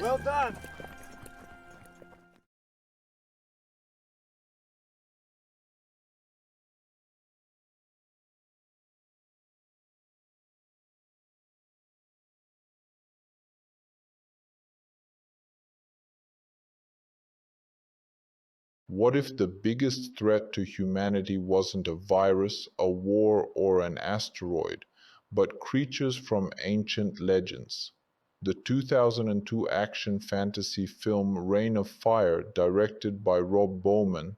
Well done! What if the biggest threat to humanity wasn't a virus, a war, or an asteroid, but creatures from ancient legends? The 2002 action fantasy film Reign of Fire, directed by Rob Bowman,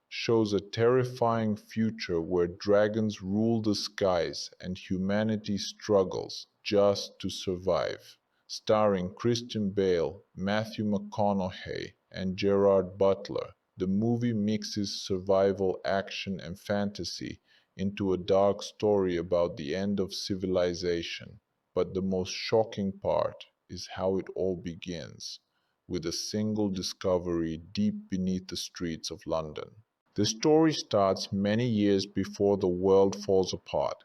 shows a terrifying future where dragons rule the skies and humanity struggles just to survive. Starring Christian Bale, Matthew McConaughey, and Gerard Butler, the movie mixes survival, action, and fantasy into a dark story about the end of civilization. But the most shocking part is how it all begins, with a single discovery deep beneath the streets of London. The story starts many years before the world falls apart.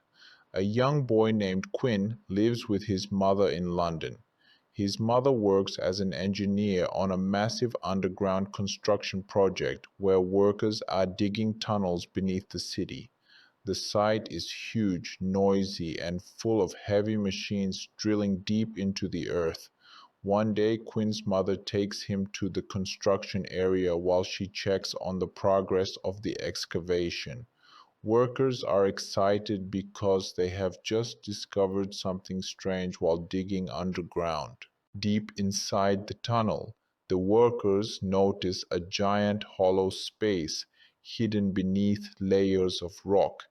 A young boy named Quinn lives with his mother in London. His mother works as an engineer on a massive underground construction project where workers are digging tunnels beneath the city. The site is huge, noisy, and full of heavy machines drilling deep into the earth. One day, Quinn's mother takes him to the construction area while she checks on the progress of the excavation. Workers are excited because they have just discovered something strange while digging underground. Deep inside the tunnel, the workers notice a giant hollow space hidden beneath layers of rock.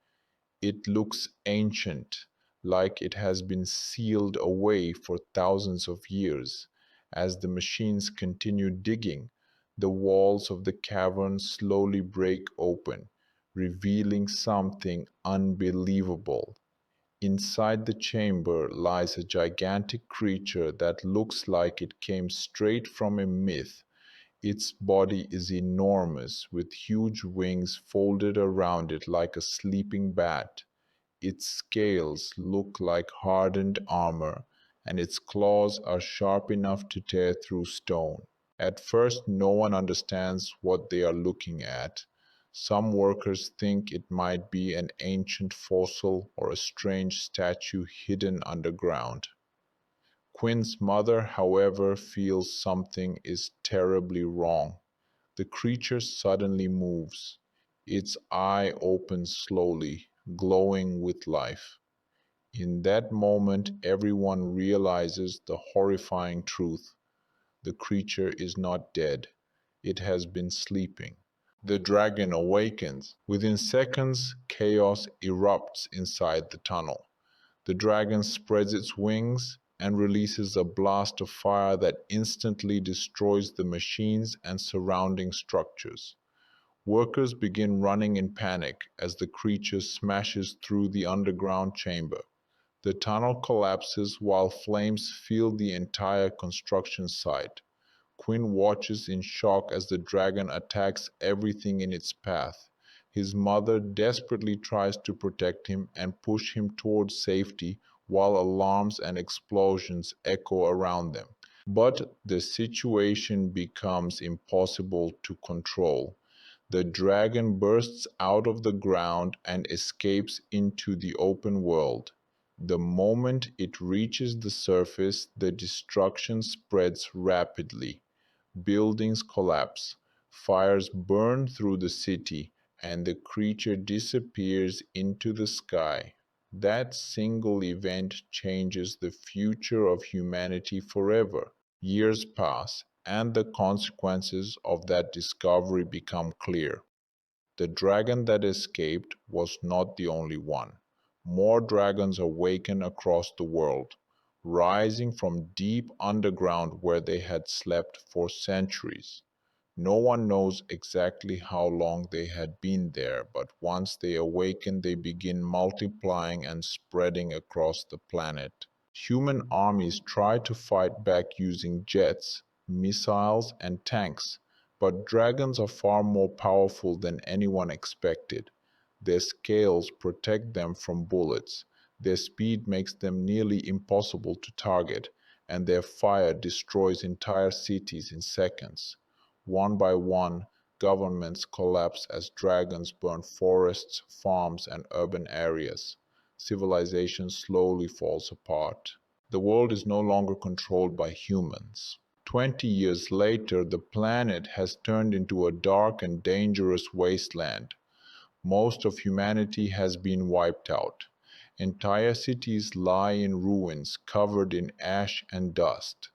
It looks ancient, like it has been sealed away for thousands of years. As the machines continue digging, the walls of the cavern slowly break open, revealing something unbelievable. Inside the chamber lies a gigantic creature that looks like it came straight from a myth. Its body is enormous, with huge wings folded around it like a sleeping bat. Its scales look like hardened armor, and its claws are sharp enough to tear through stone. At first, no one understands what they are looking at. Some workers think it might be an ancient fossil or a strange statue hidden underground. Quinn's mother, however, feels something is terribly wrong. The creature suddenly moves. Its eye opens slowly, glowing with life. In that moment, everyone realizes the horrifying truth. The creature is not dead. It has been sleeping. The dragon awakens. Within seconds, chaos erupts inside the tunnel. The dragon spreads its wings and releases a blast of fire that instantly destroys the machines and surrounding structures. Workers begin running in panic as the creature smashes through the underground chamber. The tunnel collapses while flames fill the entire construction site. Quinn watches in shock as the dragon attacks everything in its path. His mother desperately tries to protect him and push him towards safety while alarms and explosions echo around them. But the situation becomes impossible to control. The dragon bursts out of the ground and escapes into the open world. The moment it reaches the surface, the destruction spreads rapidly. Buildings collapse, fires burn through the city, and the creature disappears into the sky. That single event changes the future of humanity forever. Years pass, and the consequences of that discovery become clear. The dragon that escaped was not the only one. More dragons awaken across the world, rising from deep underground where they had slept for centuries. No one knows exactly how long they had been there, but once they awaken, they begin multiplying and spreading across the planet. Human armies try to fight back using jets, missiles, and tanks, but dragons are far more powerful than anyone expected. Their scales protect them from bullets, their speed makes them nearly impossible to target, and their fire destroys entire cities in seconds. One by one, governments collapse as dragons burn forests, farms, and urban areas. Civilization slowly falls apart. The world is no longer controlled by humans. 20 years later, the planet has turned into a dark and dangerous wasteland. Most of humanity has been wiped out. Entire cities lie in ruins, covered in ash and dust.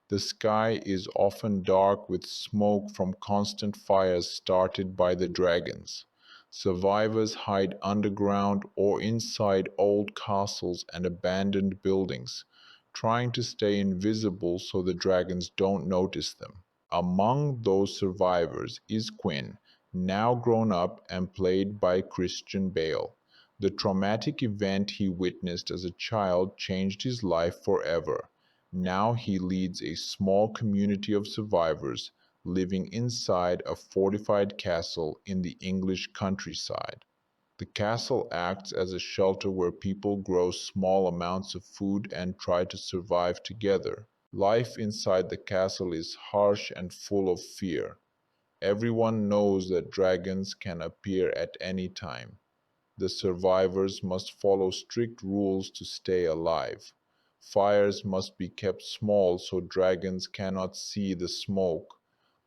The sky is often dark with smoke from constant fires started by the dragons. Survivors hide underground or inside old castles and abandoned buildings, trying to stay invisible so the dragons don't notice them. Among those survivors is Quinn, now grown up and played by Christian Bale. The traumatic event he witnessed as a child changed his life forever. Now he leads a small community of survivors living inside a fortified castle in the English countryside. The castle acts as a shelter where people grow small amounts of food and try to survive together. Life inside the castle is harsh and full of fear. Everyone knows that dragons can appear at any time. The survivors must follow strict rules to stay alive. Fires must be kept small so dragons cannot see the smoke.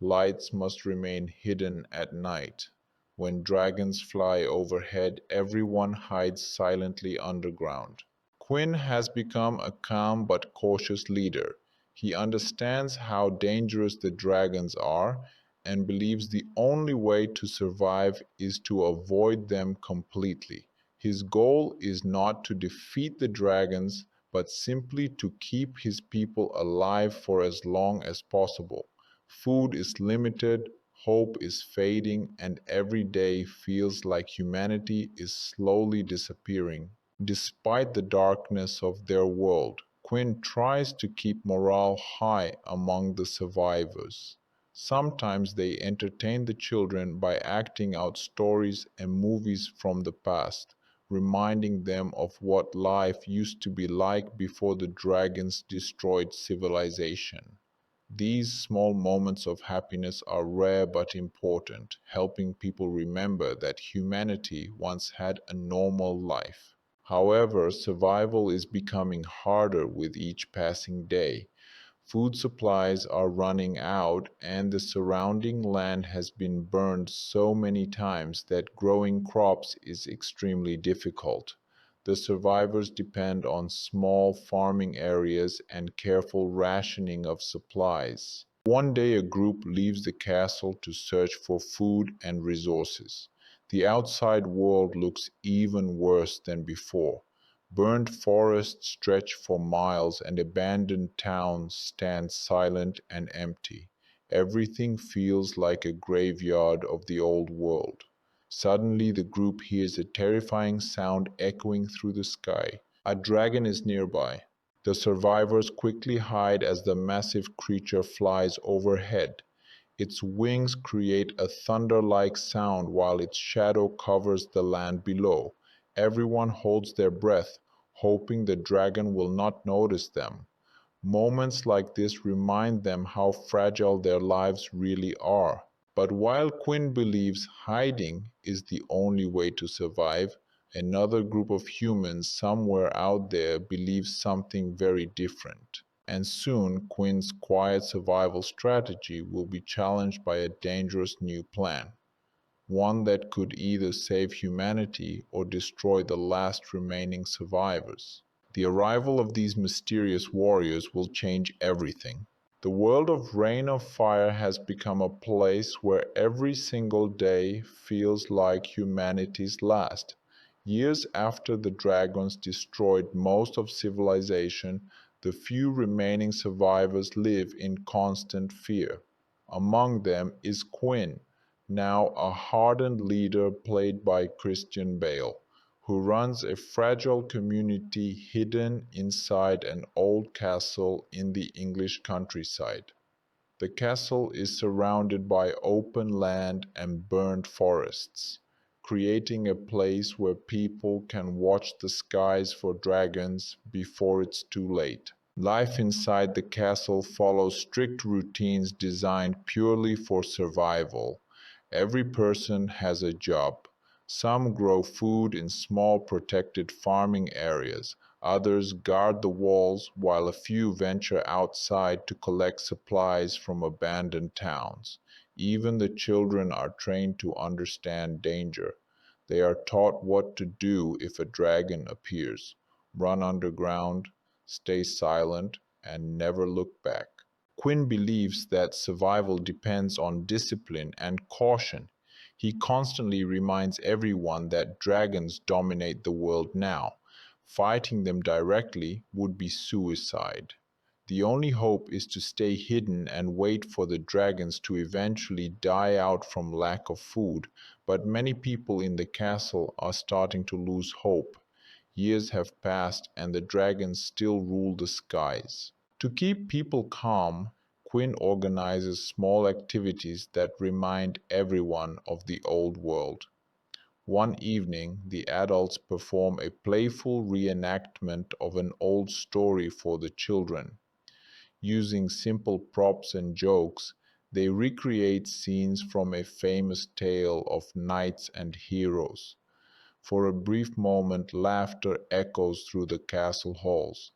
Lights must remain hidden at night. When dragons fly overhead, everyone hides silently underground. Quinn has become a calm but cautious leader. He understands how dangerous the dragons are and believes the only way to survive is to avoid them completely. His goal is not to defeat the dragons, but simply to keep his people alive for as long as possible. Food is limited, hope is fading, and every day feels like humanity is slowly disappearing. Despite the darkness of their world, Quinn tries to keep morale high among the survivors. Sometimes they entertain the children by acting out stories and movies from the past, reminding them of what life used to be like before the dragons destroyed civilization. These small moments of happiness are rare but important, helping people remember that humanity once had a normal life. However, survival is becoming harder with each passing day. Food supplies are running out, and the surrounding land has been burned so many times that growing crops is extremely difficult. The survivors depend on small farming areas and careful rationing of supplies. One day, a group leaves the castle to search for food and resources. The outside world looks even worse than before. Burned forests stretch for miles and abandoned towns stand silent and empty. Everything feels like a graveyard of the old world. Suddenly, the group hears a terrifying sound echoing through the sky. A dragon is nearby. The survivors quickly hide as the massive creature flies overhead. Its wings create a thunder-like sound while its shadow covers the land below. Everyone holds their breath, hoping the dragon will not notice them. Moments like this remind them how fragile their lives really are. But while Quinn believes hiding is the only way to survive, another group of humans somewhere out there believes something very different. And soon, Quinn's quiet survival strategy will be challenged by a dangerous new plan, one that could either save humanity or destroy the last remaining survivors. The arrival of these mysterious warriors will change everything. The world of Reign of Fire has become a place where every single day feels like humanity's last. Years after the dragons destroyed most of civilization, the few remaining survivors live in constant fear. Among them is Quinn, now a hardened leader played by Christian Bale, who runs a fragile community hidden inside an old castle in the English countryside. The castle is surrounded by open land and burned forests, creating a place where people can watch the skies for dragons before it's too late. Life inside the castle follows strict routines designed purely for survival. Every person has a job. Some grow food in small protected farming areas. Others guard the walls, while a few venture outside to collect supplies from abandoned towns. Even the children are trained to understand danger. They are taught what to do if a dragon appears: run underground, stay silent, and never look back. Quinn believes that survival depends on discipline and caution. He constantly reminds everyone that dragons dominate the world now. Fighting them directly would be suicide. The only hope is to stay hidden and wait for the dragons to eventually die out from lack of food, but many people in the castle are starting to lose hope. Years have passed and the dragons still rule the skies. To keep people calm, Quinn organizes small activities that remind everyone of the old world. One evening, the adults perform a playful reenactment of an old story for the children. Using simple props and jokes, they recreate scenes from a famous tale of knights and heroes. For a brief moment, laughter echoes through the castle halls.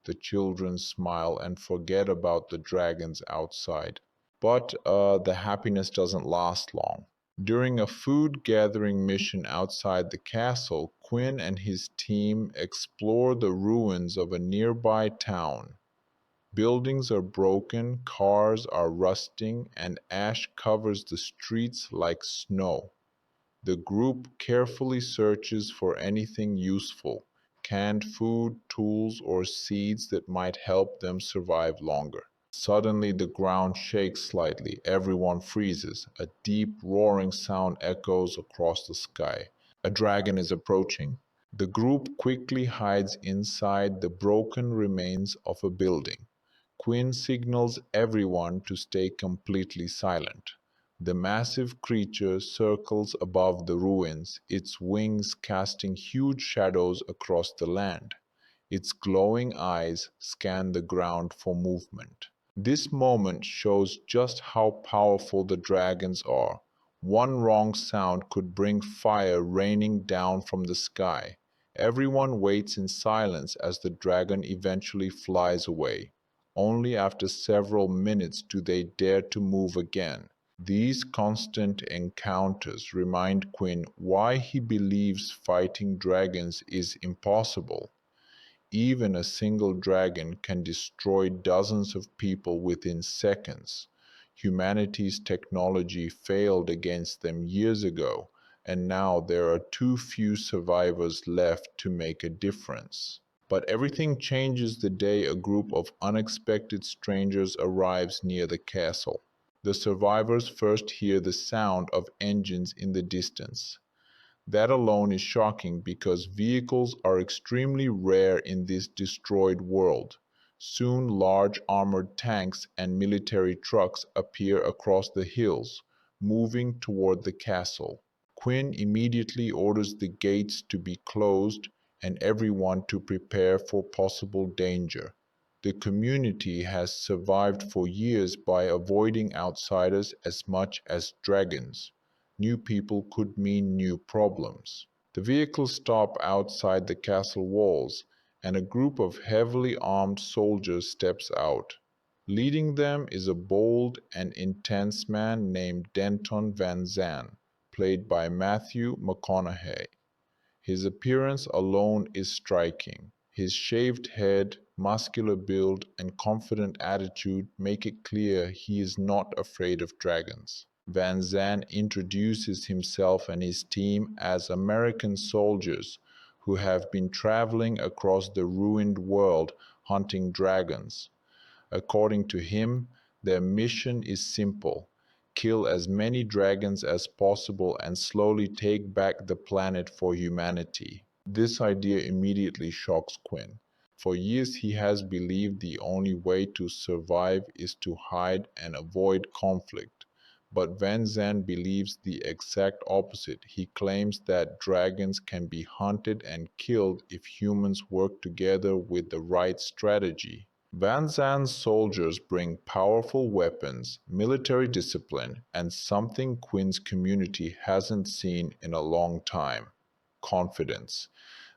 The children smile and forget about the dragons outside. But the happiness doesn't last long. During a food gathering mission outside the castle, Quinn and his team explore the ruins of a nearby town. Buildings are broken, cars are rusting, and ash covers the streets like snow. The group carefully searches for anything useful: canned food, tools, or seeds that might help them survive longer. Suddenly, the ground shakes slightly. Everyone freezes. A deep, roaring sound echoes across the sky. A dragon is approaching. The group quickly hides inside the broken remains of a building. Quinn signals everyone to stay completely silent. The massive creature circles above the ruins, its wings casting huge shadows across the land. Its glowing eyes scan the ground for movement. This moment shows just how powerful the dragons are. One wrong sound could bring fire raining down from the sky. Everyone waits in silence as the dragon eventually flies away. Only after several minutes do they dare to move again. These constant encounters remind Quinn why he believes fighting dragons is impossible. Even a single dragon can destroy dozens of people within seconds. Humanity's technology failed against them years ago, and now there are too few survivors left to make a difference. But everything changes the day a group of unexpected strangers arrives near the castle. The survivors first hear the sound of engines in the distance. That alone is shocking because vehicles are extremely rare in this destroyed world. Soon large armored tanks and military trucks appear across the hills, moving toward the castle. Quinn immediately orders the gates to be closed and everyone to prepare for possible danger. The community has survived for years by avoiding outsiders as much as dragons. New people could mean new problems. The vehicles stop outside the castle walls, and a group of heavily armed soldiers steps out. Leading them is a bold and intense man named Denton Van Zandt, played by Matthew McConaughey. His appearance alone is striking. His shaved head, muscular build, and confident attitude make it clear he is not afraid of dragons. Van Zandt introduces himself and his team as American soldiers who have been traveling across the ruined world hunting dragons. According to him, their mission is simple: kill as many dragons as possible and slowly take back the planet for humanity. This idea immediately shocks Quinn. For years he has believed the only way to survive is to hide and avoid conflict. But Van Zandt believes the exact opposite. He claims that dragons can be hunted and killed if humans work together with the right strategy. Van Zan's soldiers bring powerful weapons, military discipline, and something Quinn's community hasn't seen in a long time: confidence.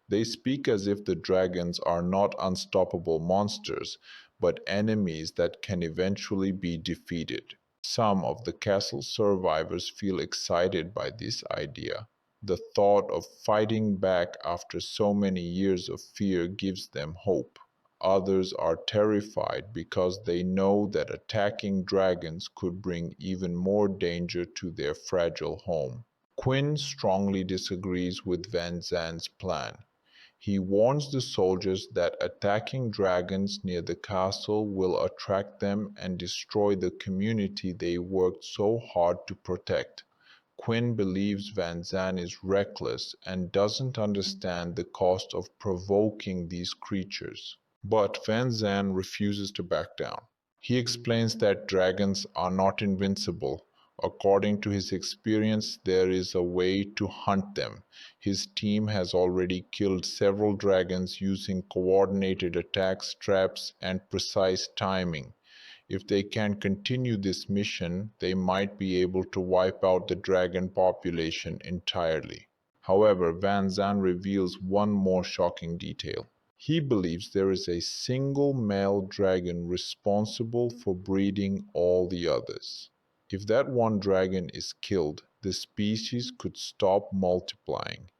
They speak as if the dragons are not unstoppable monsters, but enemies that can eventually be defeated. Some of the castle survivors feel excited by this idea. The thought of fighting back after so many years of fear gives them hope. Others are terrified because they know that attacking dragons could bring even more danger to their fragile home. Quinn strongly disagrees with Van Zan's plan. He warns the soldiers that attacking dragons near the castle will attract them and destroy the community they worked so hard to protect. Quinn believes Van Zan is reckless and doesn't understand the cost of provoking these creatures. But Van Zan refuses to back down. He explains that dragons are not invincible. According to his experience, there is a way to hunt them. His team has already killed several dragons using coordinated attacks, traps, and precise timing. If they can continue this mission, they might be able to wipe out the dragon population entirely. However, Van Zan reveals one more shocking detail. He believes there is a single male dragon responsible for breeding all the others. If that one dragon is killed, the species could stop multiplying,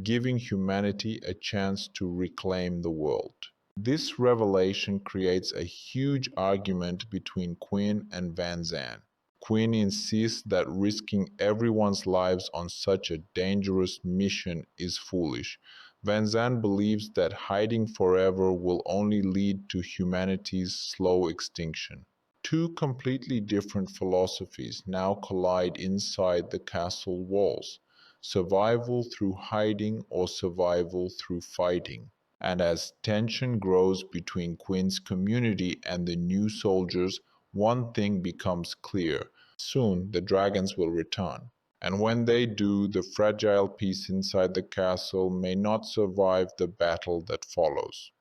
giving humanity a chance to reclaim the world. This revelation creates a huge argument between Quinn and Van Zan. Quinn insists that risking everyone's lives on such a dangerous mission is foolish. Van Zan believes that hiding forever will only lead to humanity's slow extinction. Two completely different philosophies now collide inside the castle walls: survival through hiding or survival through fighting. And as tension grows between Quinn's community and the new soldiers, one thing becomes clear: soon the dragons will return. And when they do, the fragile peace inside the castle may not survive the battle that follows.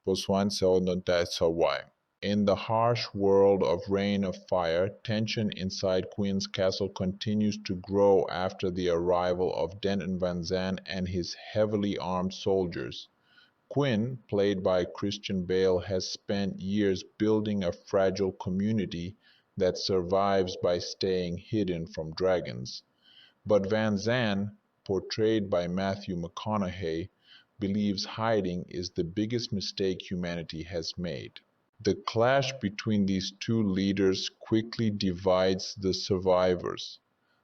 In the harsh world of Reign of Fire, tension inside Quinn's castle continues to grow after the arrival of Denton Van Zan and his heavily armed soldiers. Quinn, played by Christian Bale, has spent years building a fragile community that survives by staying hidden from dragons. But Van Zan, portrayed by Matthew McConaughey, believes hiding is the biggest mistake humanity has made. The clash between these two leaders quickly divides the survivors.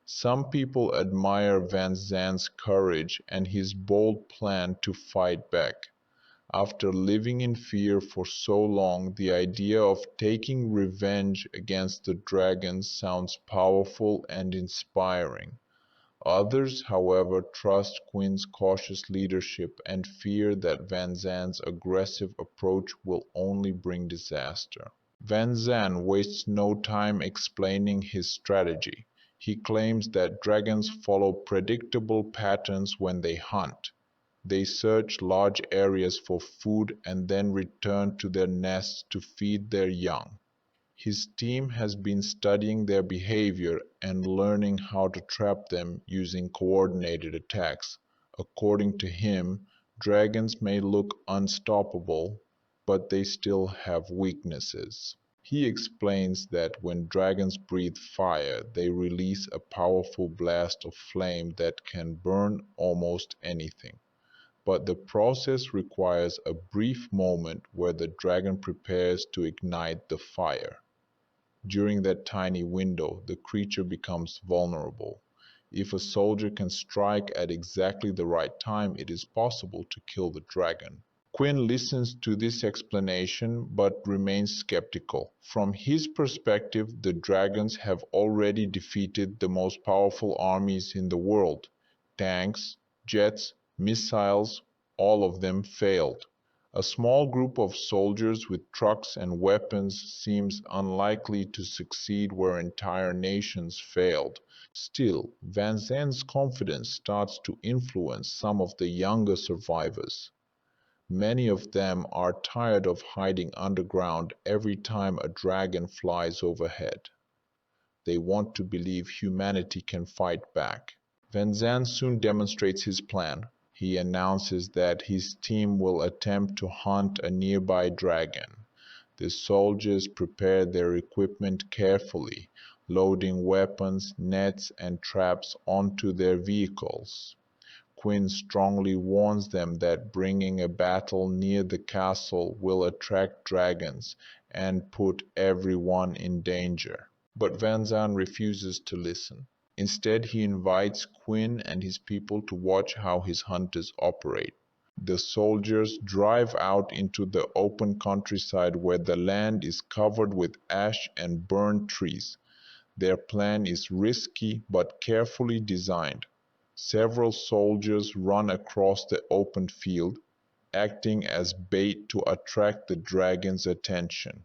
Some people admire Van Zan's courage and his bold plan to fight back. After living in fear for so long, the idea of taking revenge against the dragons sounds powerful and inspiring. Others, however, trust Quinn's cautious leadership and fear that Van Zan's aggressive approach will only bring disaster. Van Zan wastes no time explaining his strategy. He claims that dragons follow predictable patterns when they hunt. They search large areas for food and then return to their nests to feed their young. His team has been studying their behavior and learning how to trap them using coordinated attacks. According to him, dragons may look unstoppable, but they still have weaknesses. He explains that when dragons breathe fire, they release a powerful blast of flame that can burn almost anything. But the process requires a brief moment where the dragon prepares to ignite the fire. During that tiny window, the creature becomes vulnerable. If a soldier can strike at exactly the right time, it is possible to kill the dragon. Quinn listens to this explanation but remains skeptical. From his perspective, the dragons have already defeated the most powerful armies in the world. Tanks, jets, missiles, all of them failed. A small group of soldiers with trucks and weapons seems unlikely to succeed where entire nations failed. Still, Van Zan's confidence starts to influence some of the younger survivors. Many of them are tired of hiding underground every time a dragon flies overhead. They want to believe humanity can fight back. Van Zandt soon demonstrates his plan. He announces that his team will attempt to hunt a nearby dragon. The soldiers prepare their equipment carefully, loading weapons, nets, and traps onto their vehicles. Quinn strongly warns them that bringing a battle near the castle will attract dragons and put everyone in danger. But Van Zandt refuses to listen. Instead, he invites Quinn and his people to watch how his hunters operate. The soldiers drive out into the open countryside where the land is covered with ash and burned trees. Their plan is risky but carefully designed. Several soldiers run across the open field, acting as bait to attract the dragon's attention.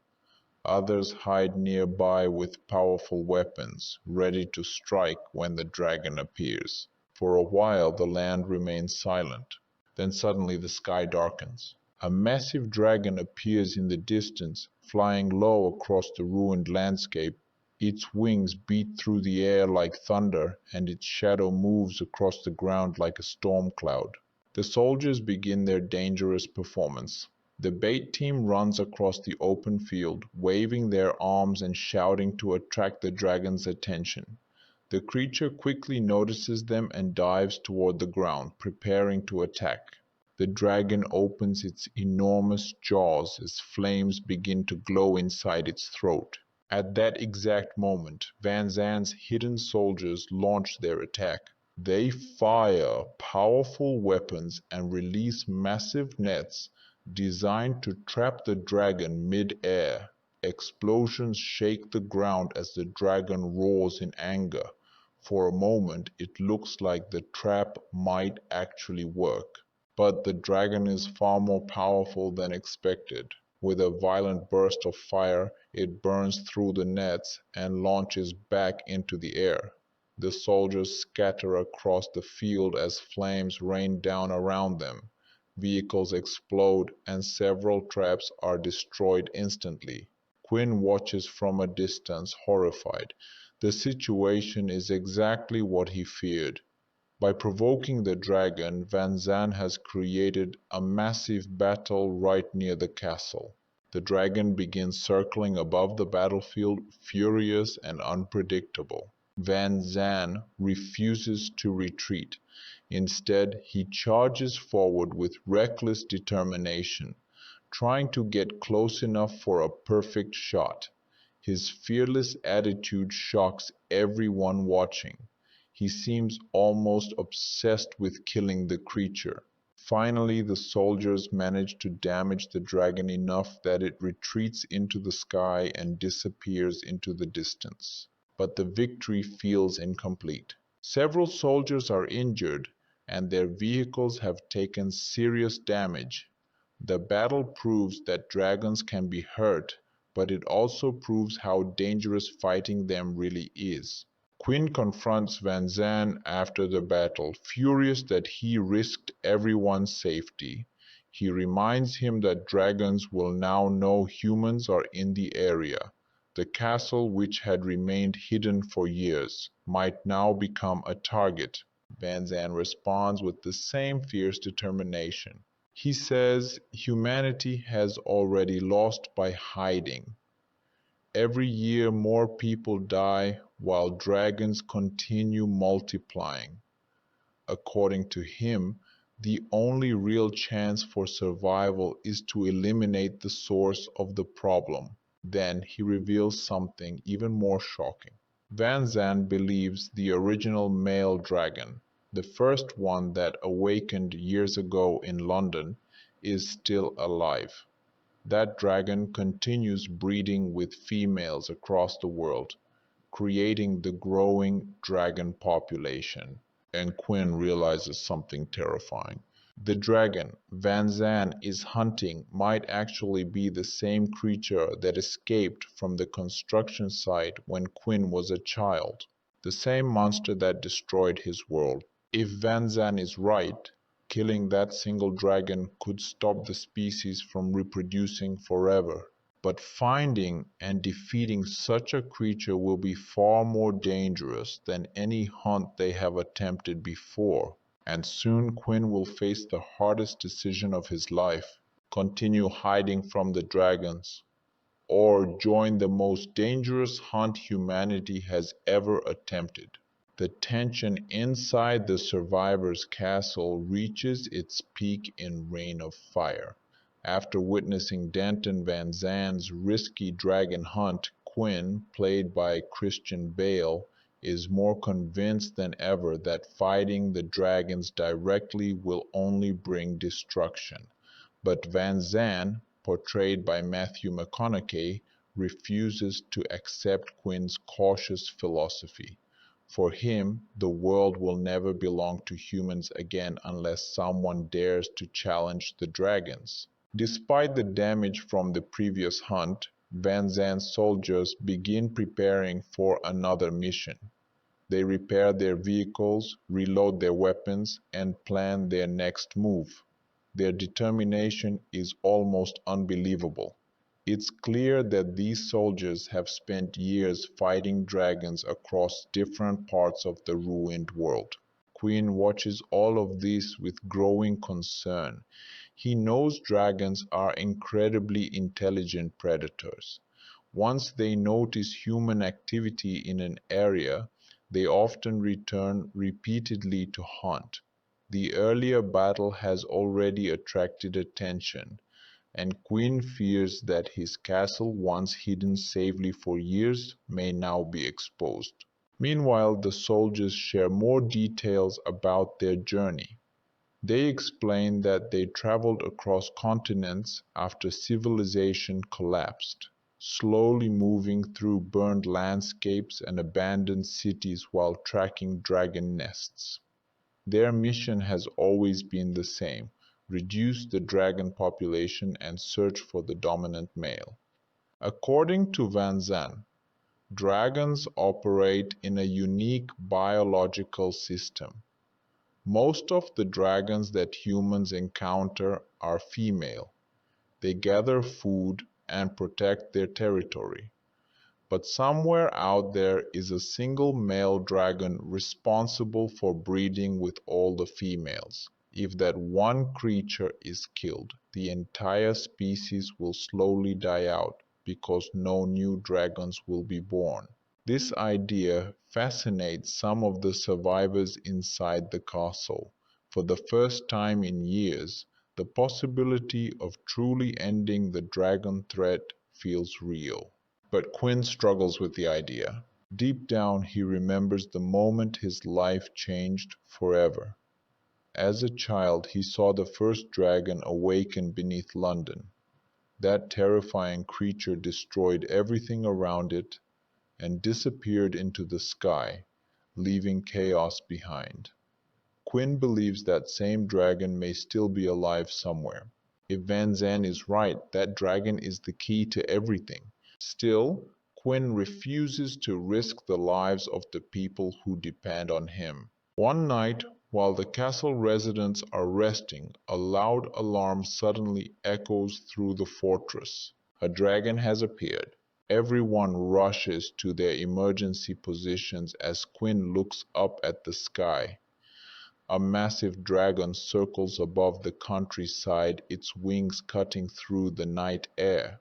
Others hide nearby with powerful weapons, ready to strike when the dragon appears. For a while the land remains silent. Then suddenly the sky darkens. A massive dragon appears in the distance, flying low across the ruined landscape. Its wings beat through the air like thunder, and its shadow moves across the ground like a storm cloud. The soldiers begin their dangerous performance. The bait team runs across the open field, waving their arms and shouting to attract the dragon's attention. The creature quickly notices them and dives toward the ground, preparing to attack. The dragon opens its enormous jaws as flames begin to glow inside its throat. At that exact moment, Van Zandt's hidden soldiers launch their attack. They fire powerful weapons and release massive nets designed to trap the dragon mid-air. Explosions shake the ground as the dragon roars in anger. For a moment, it looks like the trap might actually work. But the dragon is far more powerful than expected. With a violent burst of fire, it burns through the nets and launches back into the air. The soldiers scatter across the field as flames rain down around them. Vehicles explode and several traps are destroyed instantly. Quinn watches from a distance, horrified. The situation is exactly what he feared. By provoking the dragon, Van Zandt has created a massive battle right near the castle. The dragon begins circling above the battlefield, furious and unpredictable. Van Zandt refuses to retreat. Instead, he charges forward with reckless determination, trying to get close enough for a perfect shot. His fearless attitude shocks everyone watching. He seems almost obsessed with killing the creature. Finally, the soldiers manage to damage the dragon enough that it retreats into the sky and disappears into the distance. But the victory feels incomplete. Several soldiers are injured, and their vehicles have taken serious damage. The battle proves that dragons can be hurt, but it also proves how dangerous fighting them really is. Quinn confronts Van Zandt after the battle, furious that he risked everyone's safety. He reminds him that dragons will now know humans are in the area. The castle, which had remained hidden for years, might now become a target. Van Zandt responds with the same fierce determination. He says humanity has already lost by hiding. Every year more people die while dragons continue multiplying. According to him, the only real chance for survival is to eliminate the source of the problem. Then he reveals something even more shocking. Van Zandt believes the original male dragon, the first one that awakened years ago in London, is still alive. That dragon continues breeding with females across the world, creating the growing dragon population. And Quinn realizes something terrifying. The dragon Van Zandt is hunting might actually be the same creature that escaped from the construction site when Quinn was a child, the same monster that destroyed his world. If Van Zandt is right, Killing that single dragon could stop the species from reproducing forever. But finding and defeating such a creature will be far more dangerous than any hunt they have attempted before, and soon Quinn will face the hardest decision of his life: continue hiding from the dragons, or join the most dangerous hunt humanity has ever attempted. The tension inside the survivor's castle reaches its peak in Reign of Fire. After witnessing Denton Van Zandt's risky dragon hunt, Quinn, played by Christian Bale, is more convinced than ever that fighting the dragons directly will only bring destruction. But Van Zandt, portrayed by Matthew McConaughey, refuses to accept Quinn's cautious philosophy. For him, the world will never belong to humans again unless someone dares to challenge the dragons. Despite the damage from the previous hunt, Van Zandt's soldiers begin preparing for another mission. They repair their vehicles, reload their weapons, and plan their next move. Their determination is almost unbelievable. It's clear that these soldiers have spent years fighting dragons across different parts of the ruined world. Quinn watches all of this with growing concern. He knows dragons are incredibly intelligent predators. Once they notice human activity in an area, they often return repeatedly to hunt. The earlier battle has already attracted attention, and Quinn fears that his castle, once hidden safely for years, may now be exposed. Meanwhile, the soldiers share more details about their journey. They explain that they traveled across continents after civilization collapsed, slowly moving through burned landscapes and abandoned cities while tracking dragon nests. Their mission has always been the same: reduce the dragon population and search for the dominant male. According to Van Zandt, dragons operate in a unique biological system. Most of the dragons that humans encounter are female. They gather food and protect their territory. But somewhere out there is a single male dragon responsible for breeding with all the females. If that one creature is killed, the entire species will slowly die out because no new dragons will be born. This idea fascinates some of the survivors inside the castle. For the first time in years, the possibility of truly ending the dragon threat feels real. But Quinn struggles with the idea. Deep down, he remembers the moment his life changed forever. As a child, he saw the first dragon awaken beneath London. That terrifying creature destroyed everything around it and disappeared into the sky, leaving chaos behind. Quinn believes that same dragon may still be alive somewhere. If Van Zandt is right, that dragon is the key to everything. Still, Quinn refuses to risk the lives of the people who depend on him. One night, while the castle residents are resting, a loud alarm suddenly echoes through the fortress. A dragon has appeared. Everyone rushes to their emergency positions as Quinn looks up at the sky. A massive dragon circles above the countryside, its wings cutting through the night air.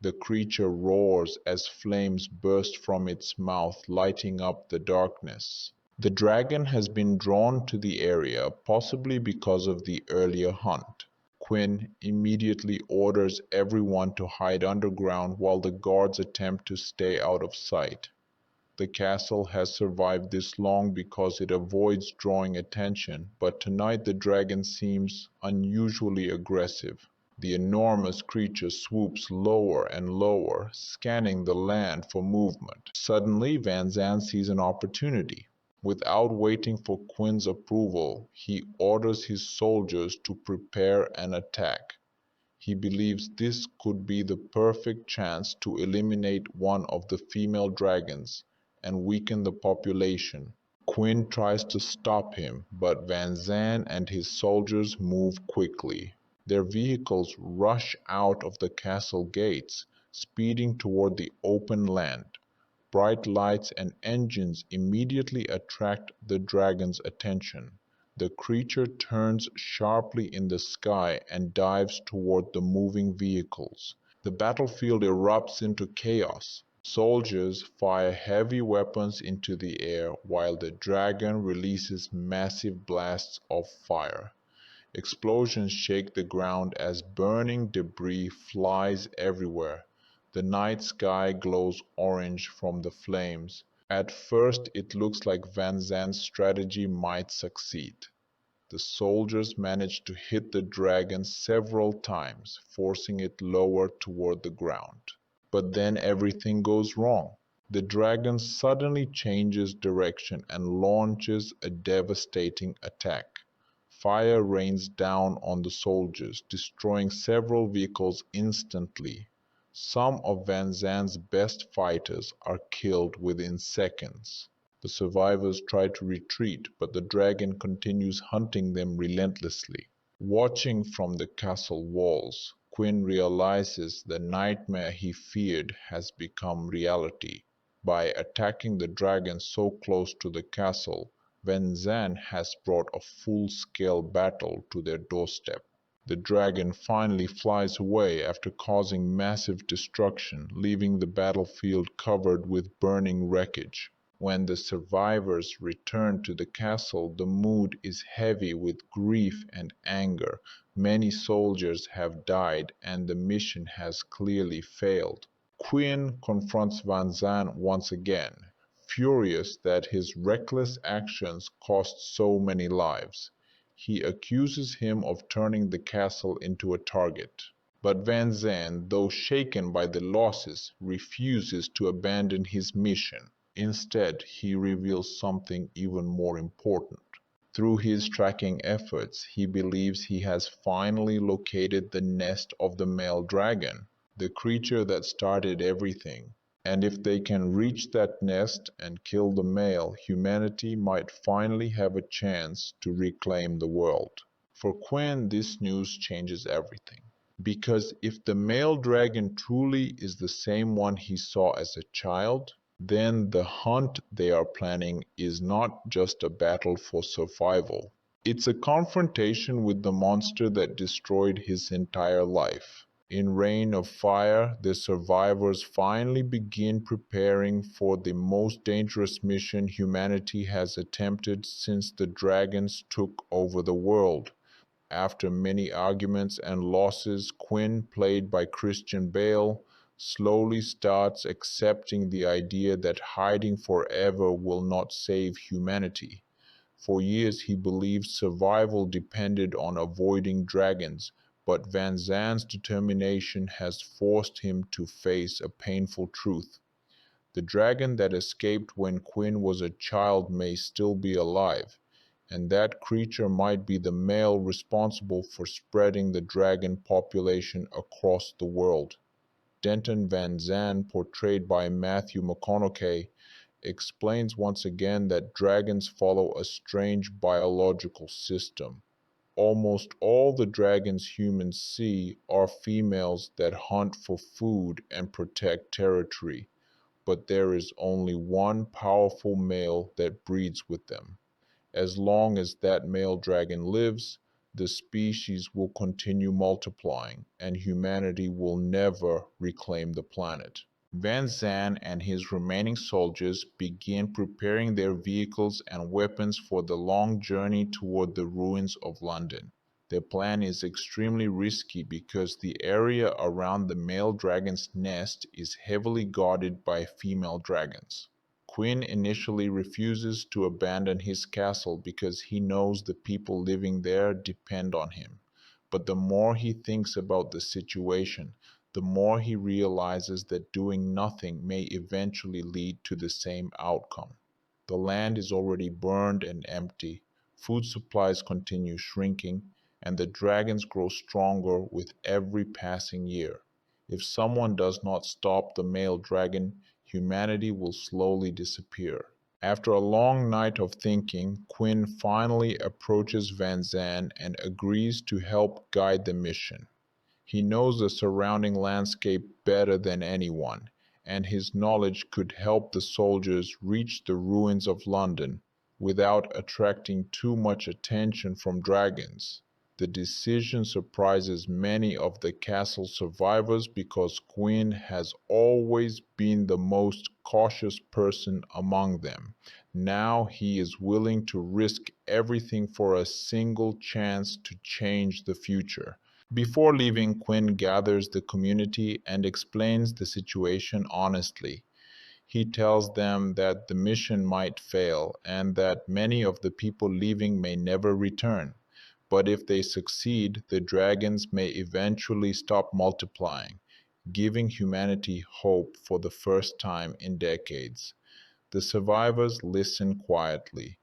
The creature roars as flames burst from its mouth, lighting up the darkness. The dragon has been drawn to the area, possibly because of the earlier hunt. Quinn immediately orders everyone to hide underground while the guards attempt to stay out of sight. The castle has survived this long because it avoids drawing attention, but tonight the dragon seems unusually aggressive. The enormous creature swoops lower and lower, scanning the land for movement. Suddenly, Van Zandt sees an opportunity. Without waiting for Quinn's approval, he orders his soldiers to prepare an attack. He believes this could be the perfect chance to eliminate one of the female dragons and weaken the population. Quinn tries to stop him, but Van Zandt and his soldiers move quickly. Their vehicles rush out of the castle gates, speeding toward the open land. Bright lights and engines immediately attract the dragon's attention. The creature turns sharply in the sky and dives toward the moving vehicles. The battlefield erupts into chaos. Soldiers fire heavy weapons into the air while the dragon releases massive blasts of fire. Explosions shake the ground as burning debris flies everywhere. The night sky glows orange from the flames. At first it looks like Van Zandt's strategy might succeed. The soldiers manage to hit the dragon several times, forcing it lower toward the ground. But then everything goes wrong. The dragon suddenly changes direction and launches a devastating attack. Fire rains down on the soldiers, destroying several vehicles instantly. Some of Van Zandt's best fighters are killed within seconds. The survivors try to retreat, but the dragon continues hunting them relentlessly. Watching from the castle walls, Quinn realizes the nightmare he feared has become reality. By attacking the dragon so close to the castle, Van Zandt has brought a full-scale battle to their doorstep. The dragon finally flies away after causing massive destruction, leaving the battlefield covered with burning wreckage. When the survivors return to the castle, the mood is heavy with grief and anger. Many soldiers have died, and the mission has clearly failed. Quinn confronts Van Zandt once again, furious that his reckless actions cost so many lives. He accuses him of turning the castle into a target. But Van Zandt, though shaken by the losses, refuses to abandon his mission. Instead, he reveals something even more important. Through his tracking efforts, he believes he has finally located the nest of the male dragon, the creature that started everything. And if they can reach that nest and kill the male, humanity might finally have a chance to reclaim the world. For Quinn, this news changes everything. Because if the male dragon truly is the same one he saw as a child, then the hunt they are planning is not just a battle for survival. It's a confrontation with the monster that destroyed his entire life. In Rain of Fire, the survivors finally begin preparing for the most dangerous mission humanity has attempted since the dragons took over the world. After many arguments and losses, Quinn, played by Christian Bale, slowly starts accepting the idea that hiding forever will not save humanity. For years he believed survival depended on avoiding dragons, but Van Zandt's determination has forced him to face a painful truth. The dragon that escaped when Quinn was a child may still be alive, and that creature might be the male responsible for spreading the dragon population across the world. Denton Van Zandt, portrayed by Matthew McConaughey, explains once again that dragons follow a strange biological system. Almost all the dragons humans see are females that hunt for food and protect territory, but there is only one powerful male that breeds with them. As long as that male dragon lives, the species will continue multiplying, and humanity will never reclaim the planet. Van Zandt and his remaining soldiers begin preparing their vehicles and weapons for the long journey toward the ruins of London. Their plan is extremely risky because the area around the male dragon's nest is heavily guarded by female dragons. Quinn initially refuses to abandon his castle because he knows the people living there depend on him. But the more he thinks about the situation, the more he realizes that doing nothing may eventually lead to the same outcome. The land is already burned and empty, food supplies continue shrinking, and the dragons grow stronger with every passing year. If someone does not stop the male dragon, humanity will slowly disappear. After a long night of thinking, Quinn finally approaches Van Zandt and agrees to help guide the mission. He knows the surrounding landscape better than anyone, and his knowledge could help the soldiers reach the ruins of London without attracting too much attention from dragons. The decision surprises many of the castle survivors because Quinn has always been the most cautious person among them. Now he is willing to risk everything for a single chance to change the future. Before leaving, Quinn gathers the community and explains the situation honestly. He tells them that the mission might fail and that many of the people leaving may never return. But if they succeed, the dragons may eventually stop multiplying, giving humanity hope for the first time in decades. The survivors listen quietly,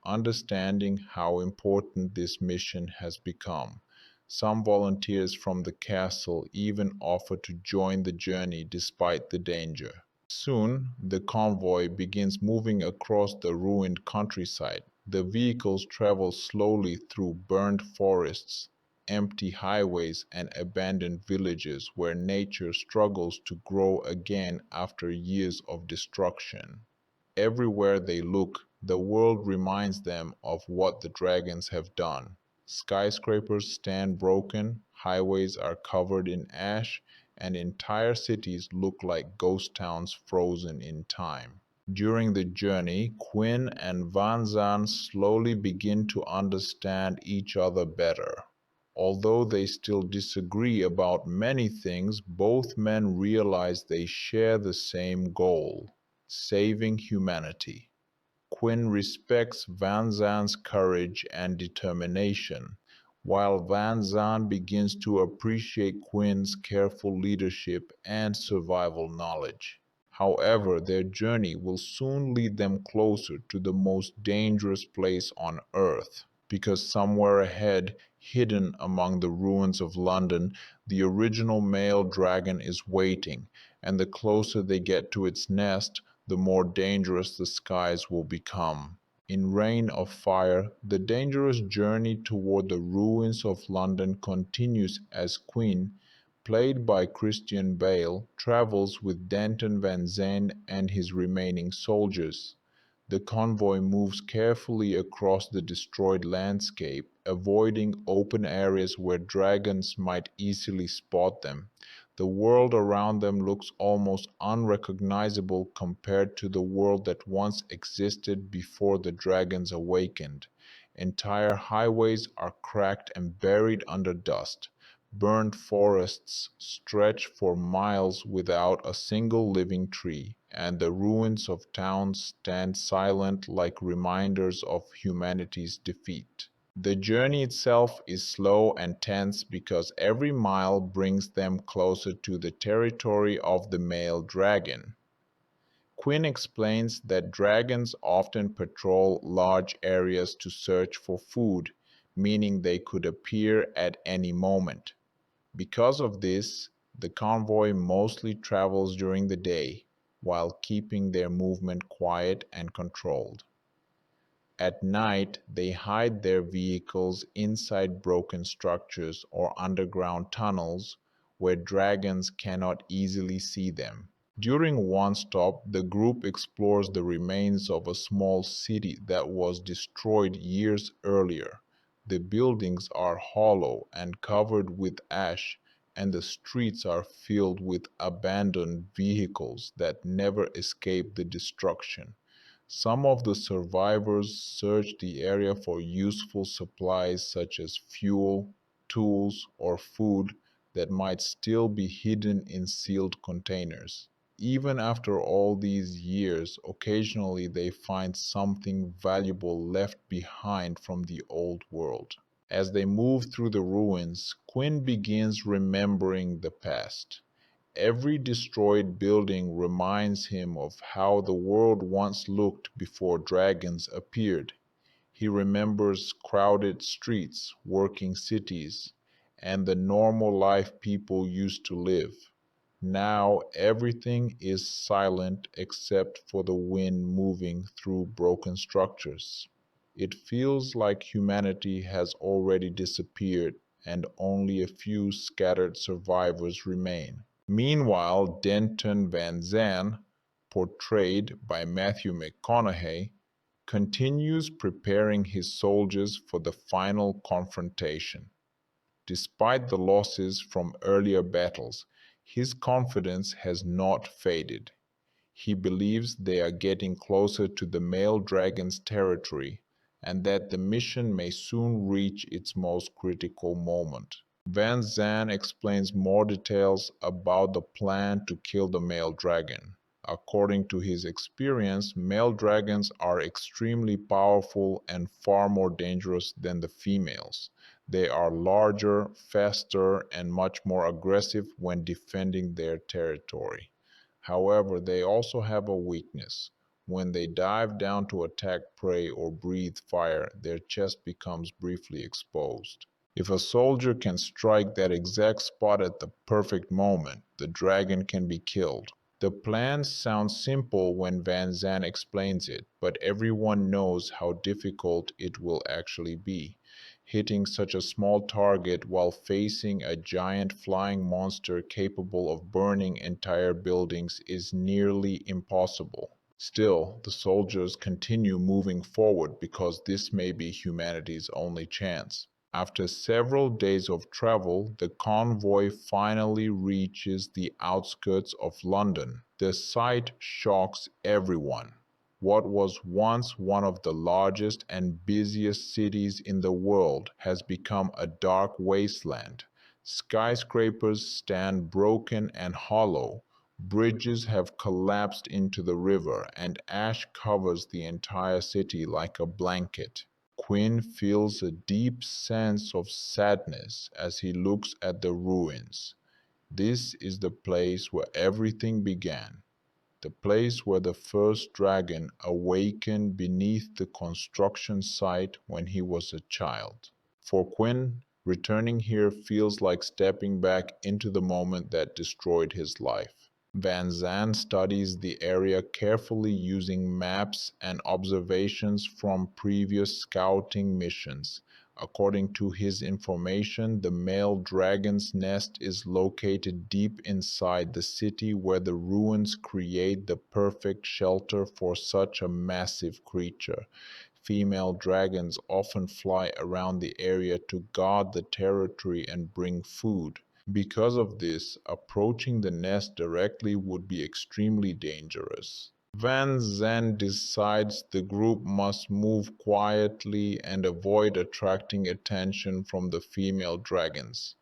understanding how important this mission has become. Some volunteers from the castle even offer to join the journey despite the danger. Soon, the convoy begins moving across the ruined countryside. The vehicles travel slowly through burned forests, empty highways, and abandoned villages where nature struggles to grow again after years of destruction. Everywhere they look, the world reminds them of what the dragons have done. Skyscrapers stand broken, highways are covered in ash, and entire cities look like ghost towns frozen in time. During the journey, Quinn and Van Zandt slowly begin to understand each other better. Although they still disagree about many things, both men realize they share the same goal: saving humanity. Quinn respects Van Zandt's courage and determination, while Van Zandt begins to appreciate Quinn's careful leadership and survival knowledge. However, their journey will soon lead them closer to the most dangerous place on Earth, because somewhere ahead, hidden among the ruins of London, the original male dragon is waiting, and the closer they get to its nest, the more dangerous the skies will become. In Reign of Fire, the dangerous journey toward the ruins of London continues as Quinn, played by Christian Bale, travels with Denton Van Zandt and his remaining soldiers. The convoy moves carefully across the destroyed landscape, avoiding open areas where dragons might easily spot them. The world around them looks almost unrecognizable compared to the world that once existed before the dragons awakened. Entire highways are cracked and buried under dust. Burned forests stretch for miles without a single living tree, and the ruins of towns stand silent like reminders of humanity's defeat. The journey itself is slow and tense because every mile brings them closer to the territory of the male dragon. Quinn explains that dragons often patrol large areas to search for food, meaning they could appear at any moment. Because of this, the convoy mostly travels during the day, while keeping their movement quiet and controlled. At night, they hide their vehicles inside broken structures or underground tunnels where dragons cannot easily see them. During one stop, the group explores the remains of a small city that was destroyed years earlier. The buildings are hollow and covered with ash, and the streets are filled with abandoned vehicles that never escaped the destruction. Some of the survivors search the area for useful supplies such as fuel, tools, or food that might still be hidden in sealed containers. Even after all these years, occasionally they find something valuable left behind from the old world. As they move through the ruins, Quinn begins remembering the past. Every destroyed building reminds him of how the world once looked before dragons appeared. He remembers crowded streets, working cities, and the normal life people used to live. Now everything is silent except for the wind moving through broken structures. It feels like humanity has already disappeared and only a few scattered survivors remain. Meanwhile, Denton Van Zandt, portrayed by Matthew McConaughey, continues preparing his soldiers for the final confrontation. Despite the losses from earlier battles, his confidence has not faded. He believes they are getting closer to the male dragon's territory and that the mission may soon reach its most critical moment. Van Zandt explains more details about the plan to kill the male dragon. According to his experience, male dragons are extremely powerful and far more dangerous than the females. They are larger, faster, and much more aggressive when defending their territory. However, they also have a weakness. When they dive down to attack prey or breathe fire, their chest becomes briefly exposed. If a soldier can strike that exact spot at the perfect moment, the dragon can be killed. The plan sounds simple when Van Zandt explains it, but everyone knows how difficult it will actually be. Hitting such a small target while facing a giant flying monster capable of burning entire buildings is nearly impossible. Still, the soldiers continue moving forward because this may be humanity's only chance. After several days of travel, the convoy finally reaches the outskirts of London. The sight shocks everyone. What was once one of the largest and busiest cities in the world has become a dark wasteland. Skyscrapers stand broken and hollow. Bridges have collapsed into the river, and ash covers the entire city like a blanket. Quinn feels a deep sense of sadness as he looks at the ruins. This is the place where everything began, the place where the first dragon awakened beneath the construction site when he was a child. For Quinn, returning here feels like stepping back into the moment that destroyed his life. Van Zandt studies the area carefully using maps and observations from previous scouting missions. According to his information, the male dragon's nest is located deep inside the city where the ruins create the perfect shelter for such a massive creature. Female dragons often fly around the area to guard the territory and bring food. Because of this, approaching the nest directly would be extremely dangerous. Van Zandt decides the group must move quietly and avoid attracting attention from the female dragons.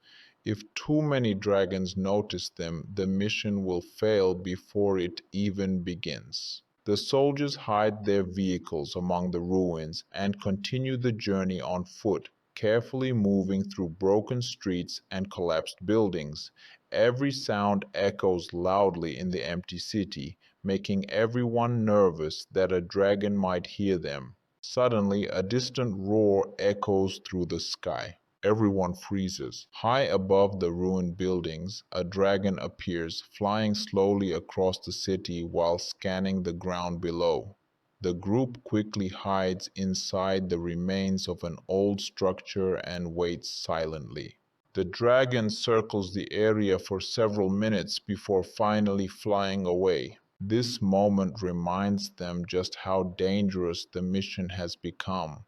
If too many dragons notice them, the mission will fail before it even begins. The soldiers hide their vehicles among the ruins and continue the journey on foot, carefully moving through broken streets and collapsed buildings. Every sound echoes loudly in the empty city, making everyone nervous that a dragon might hear them. Suddenly, a distant roar echoes through the sky. Everyone freezes. High above the ruined buildings, a dragon appears, flying slowly across the city while scanning the ground below. The group quickly hides inside the remains of an old structure and waits silently. The dragon circles the area for several minutes before finally flying away. This moment reminds them just how dangerous the mission has become.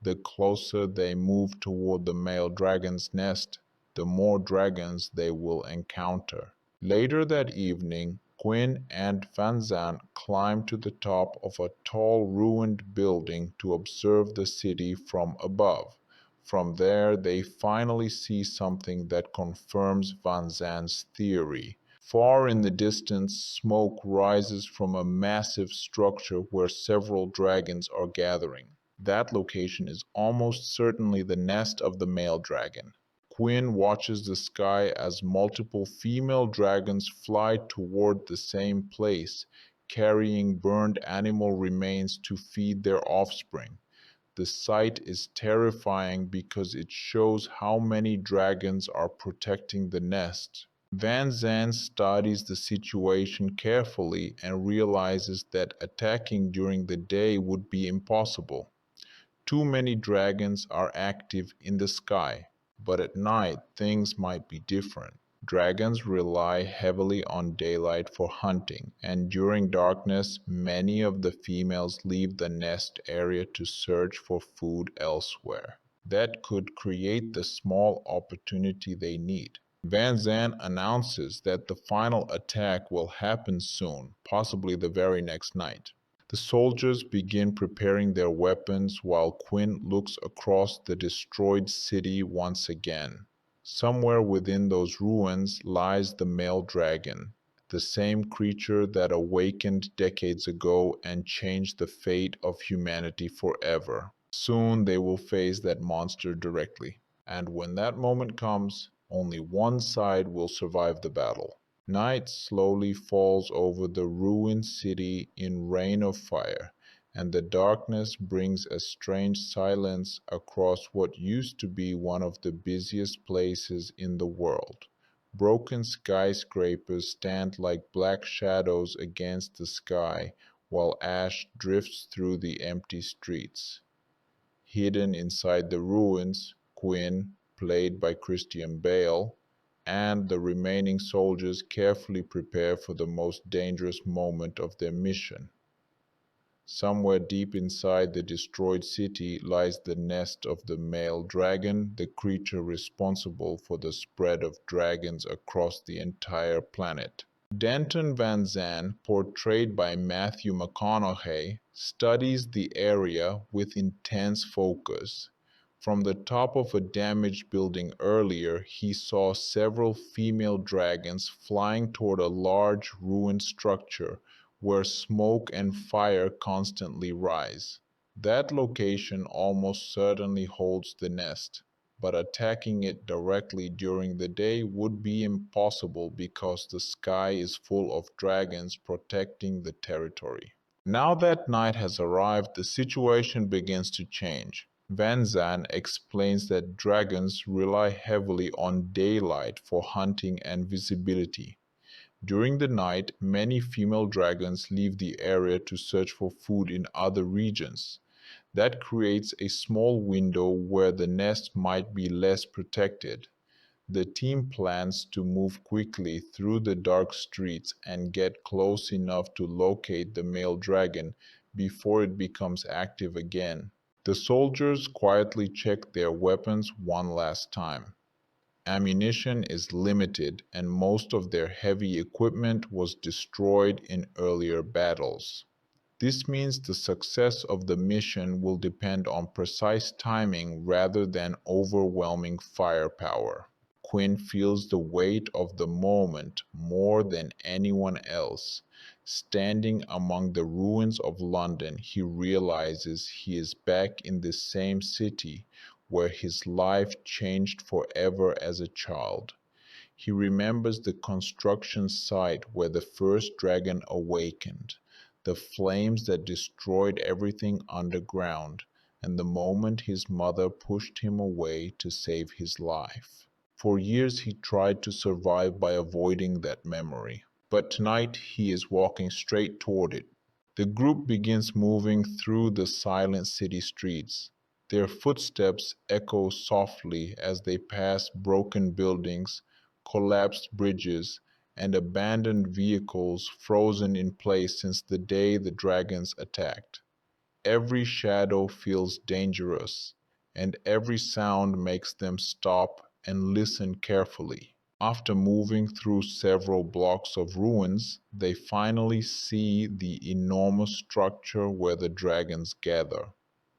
The closer they move toward the male dragon's nest, the more dragons they will encounter. Later that evening, Quinn and Van Zandt climb to the top of a tall ruined building to observe the city from above. From there, they finally see something that confirms Van Zandt's theory. Far in the distance, smoke rises from a massive structure where several dragons are gathering. That location is almost certainly the nest of the male dragon. Quinn watches the sky as multiple female dragons fly toward the same place, carrying burned animal remains to feed their offspring. The sight is terrifying because it shows how many dragons are protecting the nest. Van Zandt studies the situation carefully and realizes that attacking during the day would be impossible. Too many dragons are active in the sky, but at night things might be different. Dragons rely heavily on daylight for hunting, and during darkness, many of the females leave the nest area to search for food elsewhere. That could create the small opportunity they need. Van Zandt announces that the final attack will happen soon, possibly the very next night. The soldiers begin preparing their weapons while Quinn looks across the destroyed city once again. Somewhere within those ruins lies the male dragon, the same creature that awakened decades ago and changed the fate of humanity forever. Soon they will face that monster directly, and when that moment comes, only one side will survive the battle. Night slowly falls over the ruined city in rain of fire, and the darkness brings a strange silence across what used to be one of the busiest places in the world. Broken skyscrapers stand like black shadows against the sky, while ash drifts through the empty streets. Hidden inside the ruins, Quinn, played by Christian Bale, and the remaining soldiers carefully prepare for the most dangerous moment of their mission. Somewhere deep inside the destroyed city lies the nest of the male dragon, the creature responsible for the spread of dragons across the entire planet. Denton Van Zandt, portrayed by Matthew McConaughey, studies the area with intense focus. From the top of a damaged building earlier, he saw several female dragons flying toward a large ruined structure where smoke and fire constantly rise. That location almost certainly holds the nest, but attacking it directly during the day would be impossible because the sky is full of dragons protecting the territory. Now that night has arrived, the situation begins to change. Van Zandt explains that dragons rely heavily on daylight for hunting and visibility. During the night, many female dragons leave the area to search for food in other regions. That creates a small window where the nest might be less protected. The team plans to move quickly through the dark streets and get close enough to locate the male dragon before it becomes active again. The soldiers quietly check their weapons one last time. Ammunition is limited, and most of their heavy equipment was destroyed in earlier battles. This means the success of the mission will depend on precise timing rather than overwhelming firepower. Quinn feels the weight of the moment more than anyone else. Standing among the ruins of London, he realizes he is back in the same city where his life changed forever as a child. He remembers the construction site where the first dragon awakened, the flames that destroyed everything underground, and the moment his mother pushed him away to save his life. For years he tried to survive by avoiding that memory, but tonight he is walking straight toward it. The group begins moving through the silent city streets. Their footsteps echo softly as they pass broken buildings, collapsed bridges, and abandoned vehicles frozen in place since the day the dragons attacked. Every shadow feels dangerous, and every sound makes them stop and listen carefully. After moving through several blocks of ruins, they finally see the enormous structure where the dragons gather.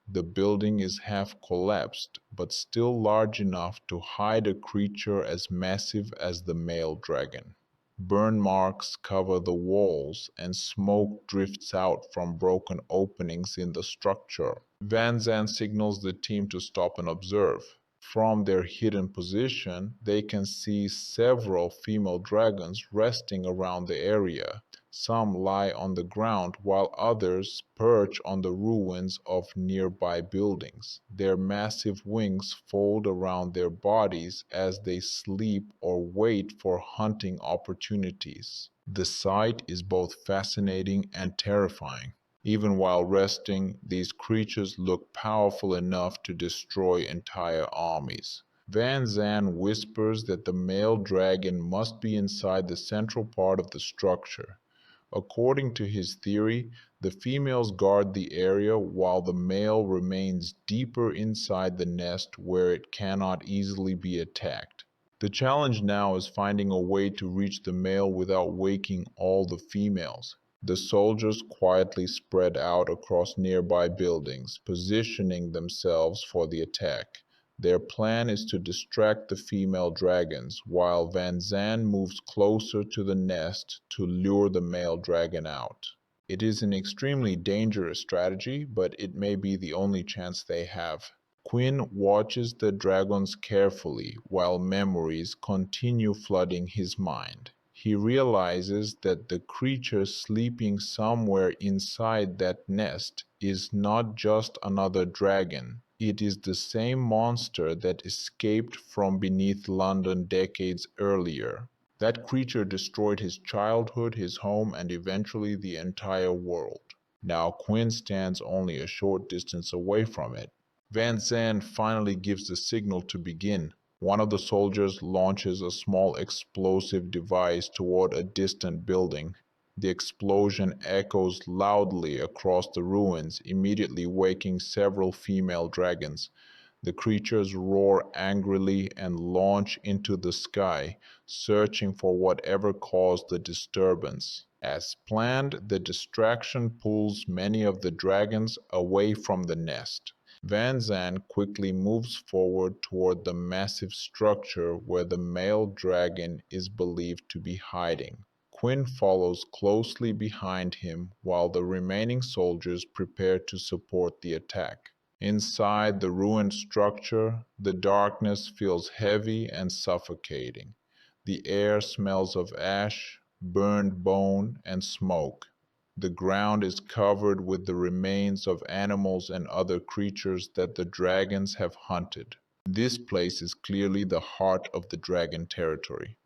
The building is half collapsed, but still large enough to hide a creature as massive as the male dragon. Burn marks cover the walls, and smoke drifts out from broken openings in the structure. Van Zandt signals the team to stop and observe. From their hidden position, they can see several female dragons resting around the area. Some lie on the ground, while others perch on the ruins of nearby buildings. Their massive wings fold around their bodies as they sleep or wait for hunting opportunities. The sight is both fascinating and terrifying. Even while resting, these creatures look powerful enough to destroy entire armies. Van Zandt whispers that the male dragon must be inside the central part of the structure. According to his theory, the females guard the area while the male remains deeper inside the nest where it cannot easily be attacked. The challenge now is finding a way to reach the male without waking all the females. The soldiers quietly spread out across nearby buildings, positioning themselves for the attack. Their plan is to distract the female dragons, while Van Zandt moves closer to the nest to lure the male dragon out. It is an extremely dangerous strategy, but it may be the only chance they have. Quinn watches the dragons carefully while memories continue flooding his mind. He realizes that the creature sleeping somewhere inside that nest is not just another dragon. It is the same monster that escaped from beneath London decades earlier. That creature destroyed his childhood, his home, and eventually the entire world. Now Quinn stands only a short distance away from it. Van Zandt finally gives the signal to begin. One of the soldiers launches a small explosive device toward a distant building. The explosion echoes loudly across the ruins, immediately waking several female dragons. The creatures roar angrily and launch into the sky, searching for whatever caused the disturbance. As planned, the distraction pulls many of the dragons away from the nest. Van Zandt quickly moves forward toward the massive structure where the male dragon is believed to be hiding. Quinn follows closely behind him while the remaining soldiers prepare to support the attack. Inside the ruined structure, the darkness feels heavy and suffocating. The air smells of ash, burned bone, and smoke. The ground is covered with the remains of animals and other creatures that the dragons have hunted. This place is clearly the heart of the dragon territory.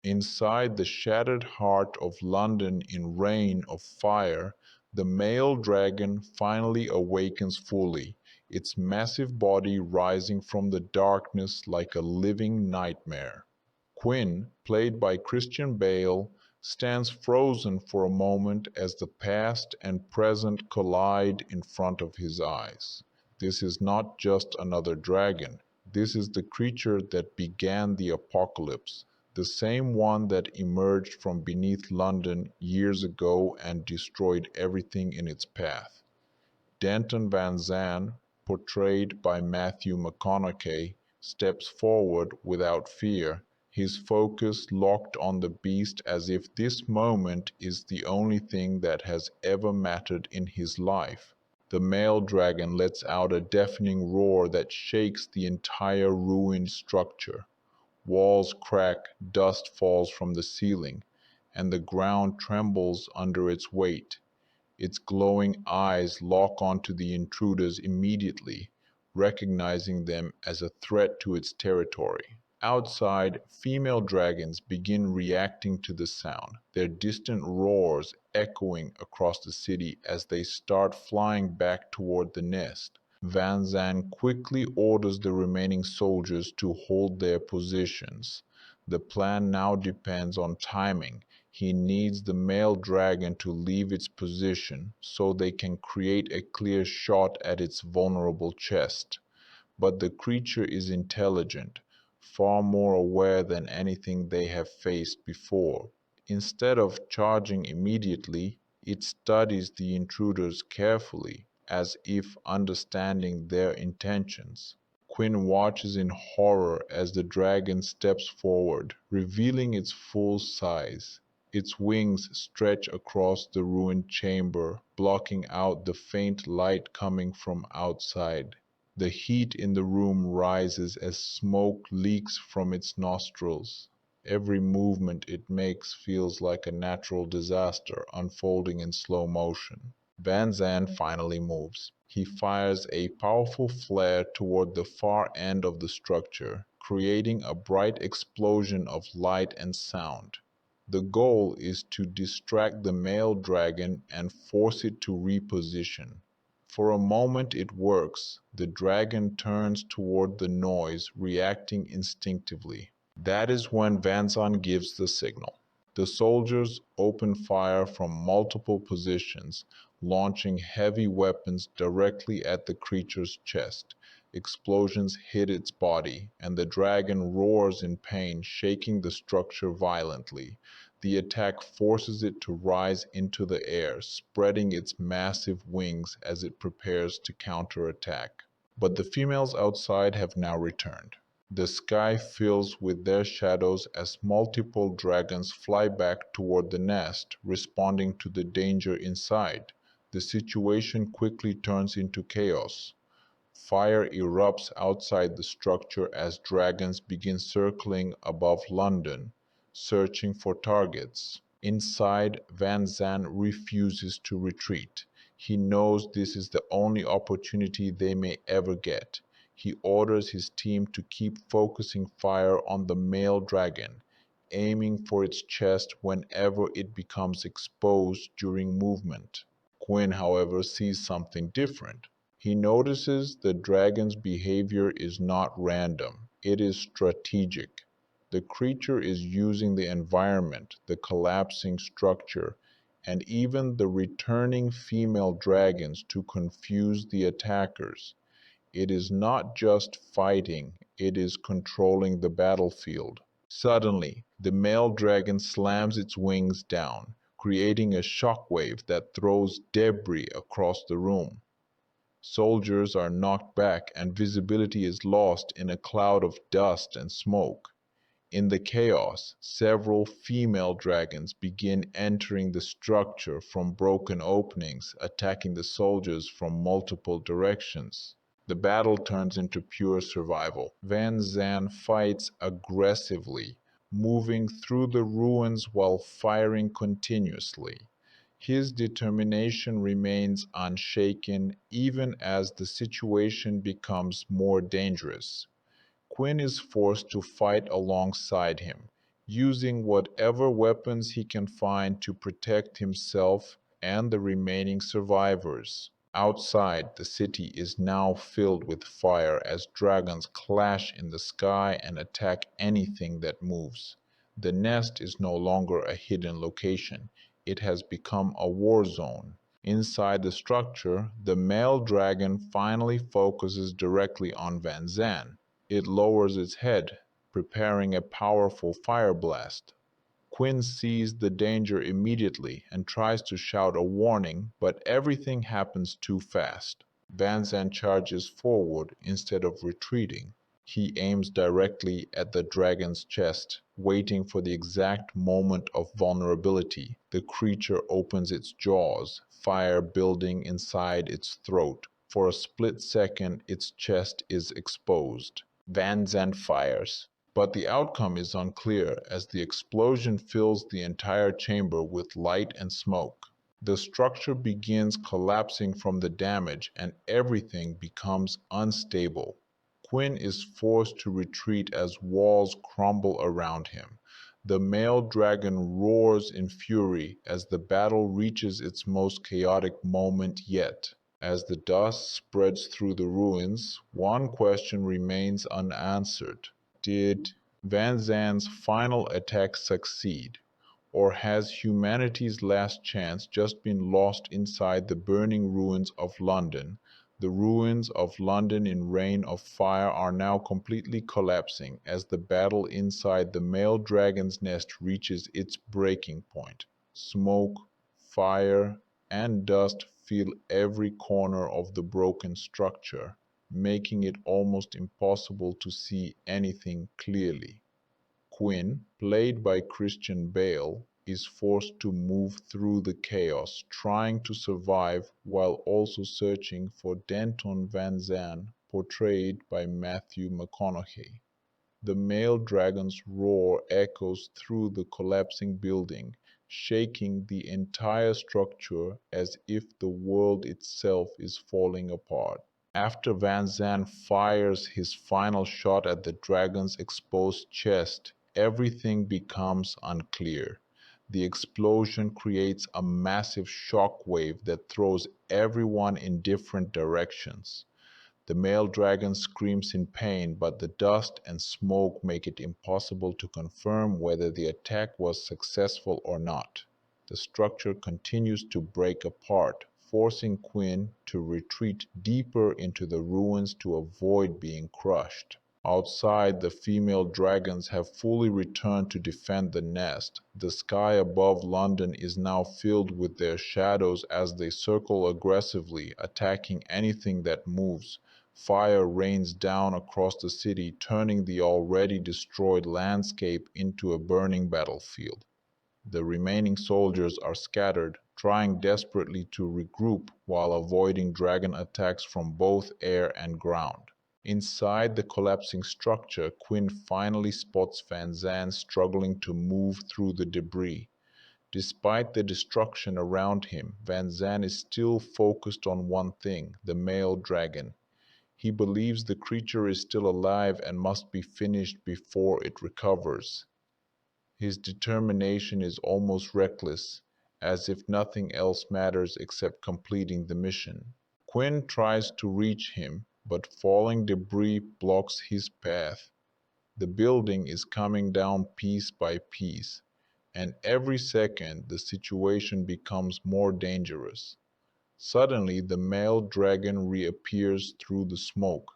Inside the shattered heart of London in Reign of Fire, the male dragon finally awakens fully, its massive body rising from the darkness like a living nightmare. Quinn, played by Christian Bale, stands frozen for a moment as the past and present collide in front of his eyes. This is not just another dragon. This is the creature that began the apocalypse, the same one that emerged from beneath London years ago and destroyed everything in its path. Denton Van Zandt, portrayed by Matthew McConaughey, steps forward without fear, his focus locked on the beast as if this moment is the only thing that has ever mattered in his life. The male dragon lets out a deafening roar that shakes the entire ruined structure. Walls crack, dust falls from the ceiling, and the ground trembles under its weight. Its glowing eyes lock onto the intruders immediately, recognizing them as a threat to its territory. Outside, female dragons begin reacting to the sound, their distant roars echoing across the city as they start flying back toward the nest. Van Zandt quickly orders the remaining soldiers to hold their positions. The plan now depends on timing. He needs the male dragon to leave its position so they can create a clear shot at its vulnerable chest. But the creature is intelligent, far more aware than anything they have faced before. Instead of charging immediately, it studies the intruders carefully, as if understanding their intentions. Quinn watches in horror as the dragon steps forward, revealing its full size. Its wings stretch across the ruined chamber, blocking out the faint light coming from outside. The heat in the room rises as smoke leaks from its nostrils. Every movement it makes feels like a natural disaster unfolding in slow motion. Van Zandt finally moves. He fires a powerful flare toward the far end of the structure, creating a bright explosion of light and sound. The goal is to distract the male dragon and force it to reposition. For a moment it works. The dragon turns toward the noise, reacting instinctively. That is when Van Zandt gives the signal. The soldiers open fire from multiple positions, launching heavy weapons directly at the creature's chest. Explosions hit its body, and the dragon roars in pain, shaking the structure violently. The attack forces it to rise into the air, spreading its massive wings as it prepares to counterattack. But the females outside have now returned. The sky fills with their shadows as multiple dragons fly back toward the nest, responding to the danger inside. The situation quickly turns into chaos. Fire erupts outside the structure as dragons begin circling above London, searching for targets. Inside, Van Zandt refuses to retreat. He knows this is the only opportunity they may ever get. He orders his team to keep focusing fire on the male dragon, aiming for its chest whenever it becomes exposed during movement. Quinn, however, sees something different. He notices the dragon's behavior is not random, it is strategic. The creature is using the environment, the collapsing structure, and even the returning female dragons to confuse the attackers. It is not just fighting, it is controlling the battlefield. Suddenly, the male dragon slams its wings down, creating a shockwave that throws debris across the room. Soldiers are knocked back and visibility is lost in a cloud of dust and smoke. In the chaos, several female dragons begin entering the structure from broken openings, attacking the soldiers from multiple directions. The battle turns into pure survival. Van Zandt fights aggressively, moving through the ruins while firing continuously. His determination remains unshaken even as the situation becomes more dangerous. Quinn is forced to fight alongside him, using whatever weapons he can find to protect himself and the remaining survivors. Outside, the city is now filled with fire as dragons clash in the sky and attack anything that moves. The nest is no longer a hidden location. It has become a war zone. Inside the structure, the male dragon finally focuses directly on Van Zandt. It lowers its head, preparing a powerful fire blast. Quinn sees the danger immediately and tries to shout a warning, but everything happens too fast. Van Zandt charges forward instead of retreating. He aims directly at the dragon's chest, waiting for the exact moment of vulnerability. The creature opens its jaws, fire building inside its throat. For a split second, its chest is exposed. Van Zandt fires, but the outcome is unclear as the explosion fills the entire chamber with light and smoke. The structure begins collapsing from the damage and everything becomes unstable. Quinn is forced to retreat as walls crumble around him. The male dragon roars in fury as the battle reaches its most chaotic moment yet. As the dust spreads through the ruins, one question remains unanswered. Did Van Zandt's final attack succeed? Or has humanity's last chance just been lost inside the burning ruins of London? The ruins of London in Reign of Fire are now completely collapsing as the battle inside the male dragon's nest reaches its breaking point. Smoke, fire, and dust fill every corner of the broken structure, making it almost impossible to see anything clearly. Quinn, played by Christian Bale, is forced to move through the chaos, trying to survive while also searching for Denton Van Zandt, portrayed by Matthew McConaughey. The male dragon's roar echoes through the collapsing building, shaking the entire structure as if the world itself is falling apart. After Van Zandt fires his final shot at the dragon's exposed chest, everything becomes unclear. The explosion creates a massive shock wave that throws everyone in different directions. The male dragon screams in pain, but the dust and smoke make it impossible to confirm whether the attack was successful or not. The structure continues to break apart, forcing Quinn to retreat deeper into the ruins to avoid being crushed. Outside, the female dragons have fully returned to defend the nest. The sky above London is now filled with their shadows as they circle aggressively, attacking anything that moves. Fire rains down across the city, turning the already destroyed landscape into a burning battlefield. The remaining soldiers are scattered, trying desperately to regroup while avoiding dragon attacks from both air and ground. Inside the collapsing structure, Quinn finally spots Van Zandt struggling to move through the debris. Despite the destruction around him, Van Zandt is still focused on one thing, the male dragon. He believes the creature is still alive and must be finished before it recovers. His determination is almost reckless, as if nothing else matters except completing the mission. Quinn tries to reach him, but falling debris blocks his path. The building is coming down piece by piece, and every second the situation becomes more dangerous. Suddenly, the male dragon reappears through the smoke,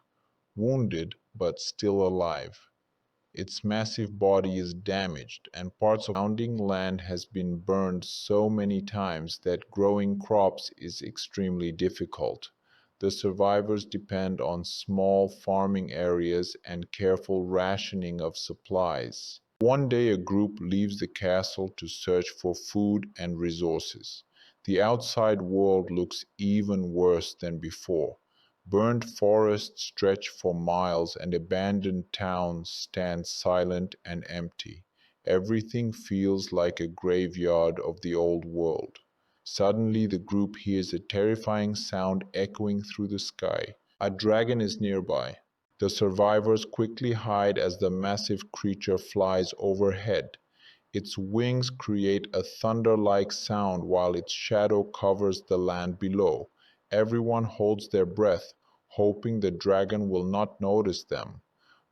wounded but still alive. Its massive body is damaged, and parts of the surrounding land has been burned so many times that growing crops is extremely difficult. The survivors depend on small farming areas and careful rationing of supplies. One day a group leaves the castle to search for food and resources. The outside world looks even worse than before. Burned forests stretch for miles and abandoned towns stand silent and empty. Everything feels like a graveyard of the old world. Suddenly the group hears a terrifying sound echoing through the sky. A dragon is nearby. The survivors quickly hide as the massive creature flies overhead. Its wings create a thunder-like sound while its shadow covers the land below. Everyone holds their breath, hoping the dragon will not notice them.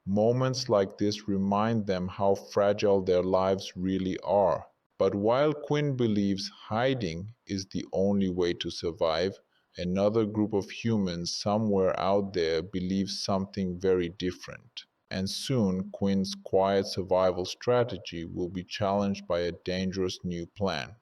Moments like this remind them how fragile their lives really are. But while Quinn believes hiding is the only way to survive, another group of humans somewhere out there believes something very different. And soon, Quinn's quiet survival strategy will be challenged by a dangerous new plan,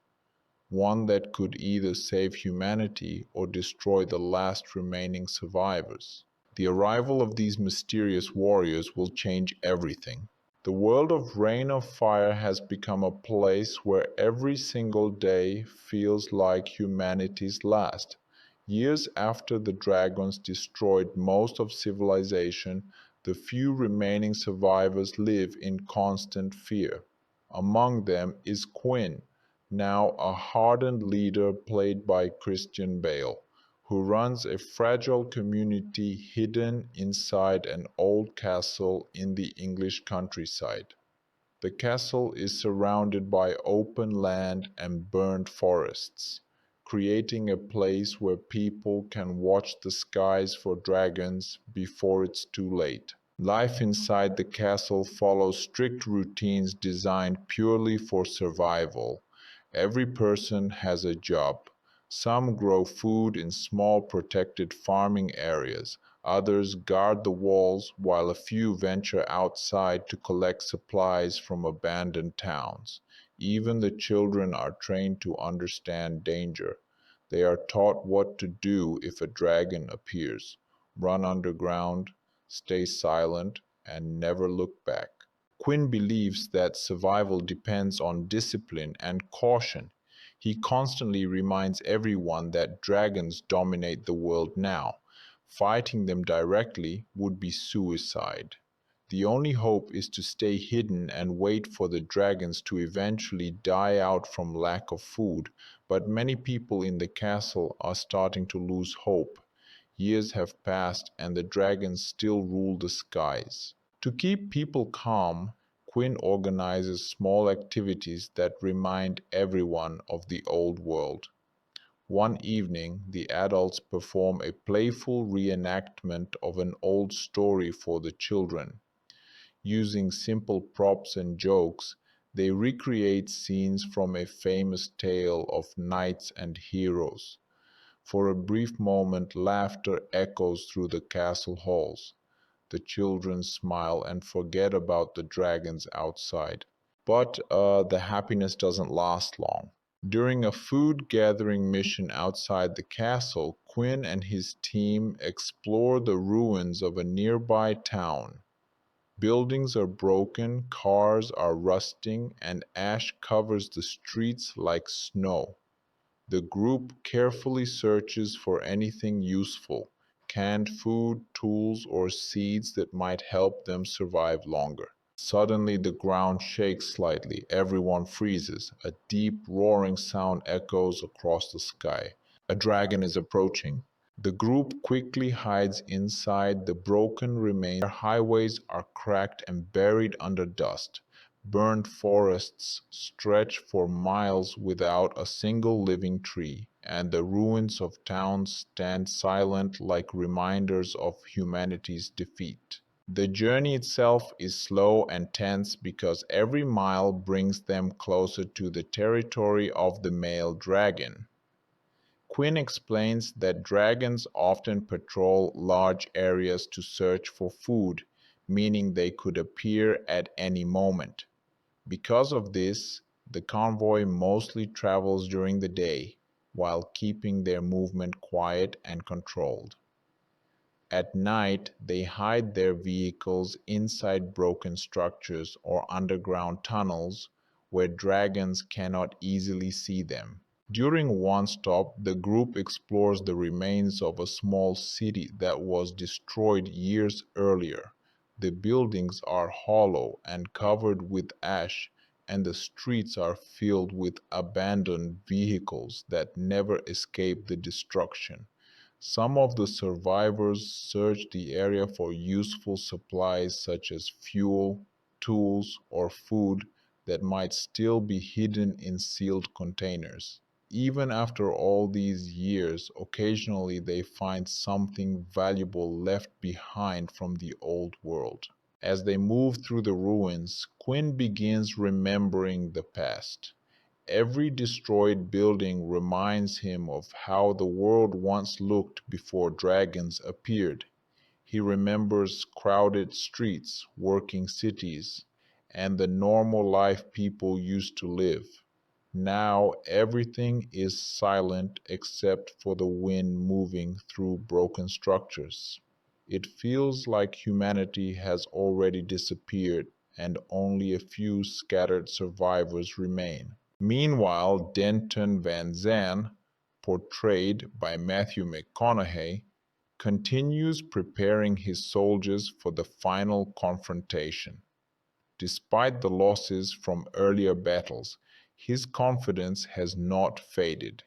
one that could either save humanity or destroy the last remaining survivors. The arrival of these mysterious warriors will change everything. The world of Reign of Fire has become a place where every single day feels like humanity's last. Years after the dragons destroyed most of civilization, the few remaining survivors live in constant fear. Among them is Quinn, now a hardened leader played by Christian Bale. who runs a fragile community hidden inside an old castle in the English countryside. The castle is surrounded by open land and burnt forests, creating a place where people can watch the skies for dragons before it's too late. Life inside the castle follows strict routines designed purely for survival. Every person has a job. Some grow food in small protected farming areas. Others guard the walls, while a few venture outside to collect supplies from abandoned towns. Even the children are trained to understand danger. They are taught what to do if a dragon appears: run underground, stay silent, and never look back. Quinn believes that survival depends on discipline and caution. He constantly reminds everyone that dragons dominate the world now. Fighting them directly would be suicide. The only hope is to stay hidden and wait for the dragons to eventually die out from lack of food, but many people in the castle are starting to lose hope. Years have passed and the dragons still rule the skies. To keep people calm, Quinn organizes small activities that remind everyone of the old world. One evening, the adults perform a playful reenactment of an old story for the children. Using simple props and jokes, they recreate scenes from a famous tale of knights and heroes. For a brief moment, laughter echoes through the castle halls. The children smile and forget about the dragons outside. But the happiness doesn't last long. During a food gathering mission outside the castle, Quinn and his team explore the ruins of a nearby town. Buildings are broken, cars are rusting, and ash covers the streets like snow. The group carefully searches for anything useful: canned food, tools, or seeds that might help them survive longer. Suddenly, the ground shakes slightly. Everyone freezes. A deep, roaring sound echoes across the sky. A dragon is approaching. The group quickly hides inside the broken remains. Their highways are cracked and buried under dust. Burned forests stretch for miles without a single living tree, and the ruins of towns stand silent like reminders of humanity's defeat. The journey itself is slow and tense because every mile brings them closer to the territory of the male dragon. Quinn explains that dragons often patrol large areas to search for food, meaning they could appear at any moment. Because of this, the convoy mostly travels during the day, while keeping their movement quiet and controlled. At night, they hide their vehicles inside broken structures or underground tunnels where dragons cannot easily see them. During one stop, the group explores the remains of a small city that was destroyed years earlier. The buildings are hollow and covered with ash, and the streets are filled with abandoned vehicles that never escaped the destruction. Some of the survivors search the area for useful supplies such as fuel, tools, or food that might still be hidden in sealed containers. Even after all these years, occasionally they find something valuable left behind from the old world. As they move through the ruins, Quinn begins remembering the past. Every destroyed building reminds him of how the world once looked before dragons appeared. He remembers crowded streets, working cities, and the normal life people used to live. Now everything is silent except for the wind moving through broken structures. It feels like humanity has already disappeared and only a few scattered survivors remain. Meanwhile, Denton Van Zandt, portrayed by Matthew McConaughey, continues preparing his soldiers for the final confrontation. Despite the losses from earlier battles, his confidence has not faded.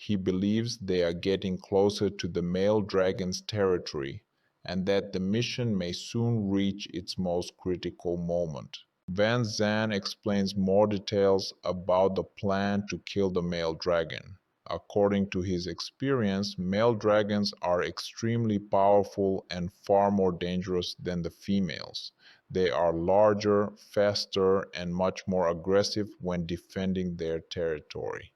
He believes they are getting closer to the male dragon's territory and that the mission may soon reach its most critical moment. Van Zandt explains more details about the plan to kill the male dragon. According to his experience, male dragons are extremely powerful and far more dangerous than the females. They are larger, faster, and much more aggressive when defending their territory.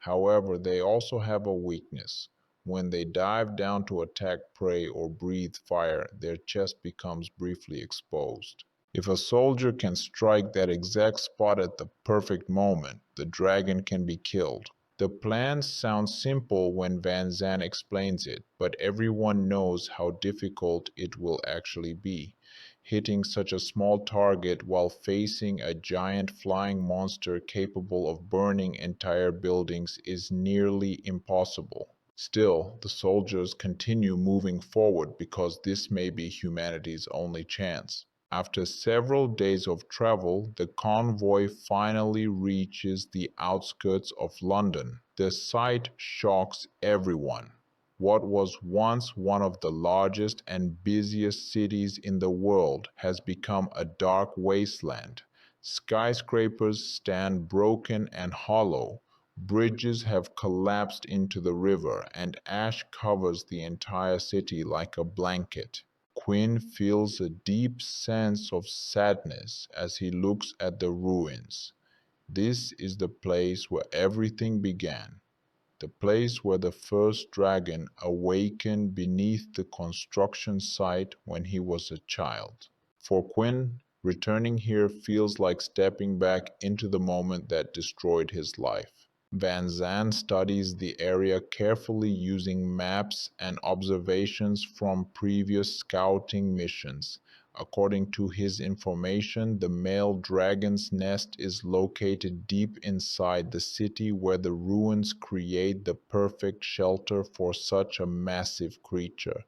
However, they also have a weakness. When they dive down to attack prey or breathe fire, their chest becomes briefly exposed. If a soldier can strike that exact spot at the perfect moment, the dragon can be killed. The plan sounds simple when Van Zandt explains it, but everyone knows how difficult it will actually be. Hitting such a small target while facing a giant flying monster capable of burning entire buildings is nearly impossible. Still, the soldiers continue moving forward because this may be humanity's only chance. After several days of travel, the convoy finally reaches the outskirts of London. The sight shocks everyone. What was once one of the largest and busiest cities in the world has become a dark wasteland. Skyscrapers stand broken and hollow, bridges have collapsed into the river, and ash covers the entire city like a blanket. Quinn feels a deep sense of sadness as he looks at the ruins. This is the place where everything began, the place where the first dragon awakened beneath the construction site when he was a child. For Quinn, returning here feels like stepping back into the moment that destroyed his life. Van Zandt studies the area carefully using maps and observations from previous scouting missions. According to his information, the male dragon's nest is located deep inside the city where the ruins create the perfect shelter for such a massive creature.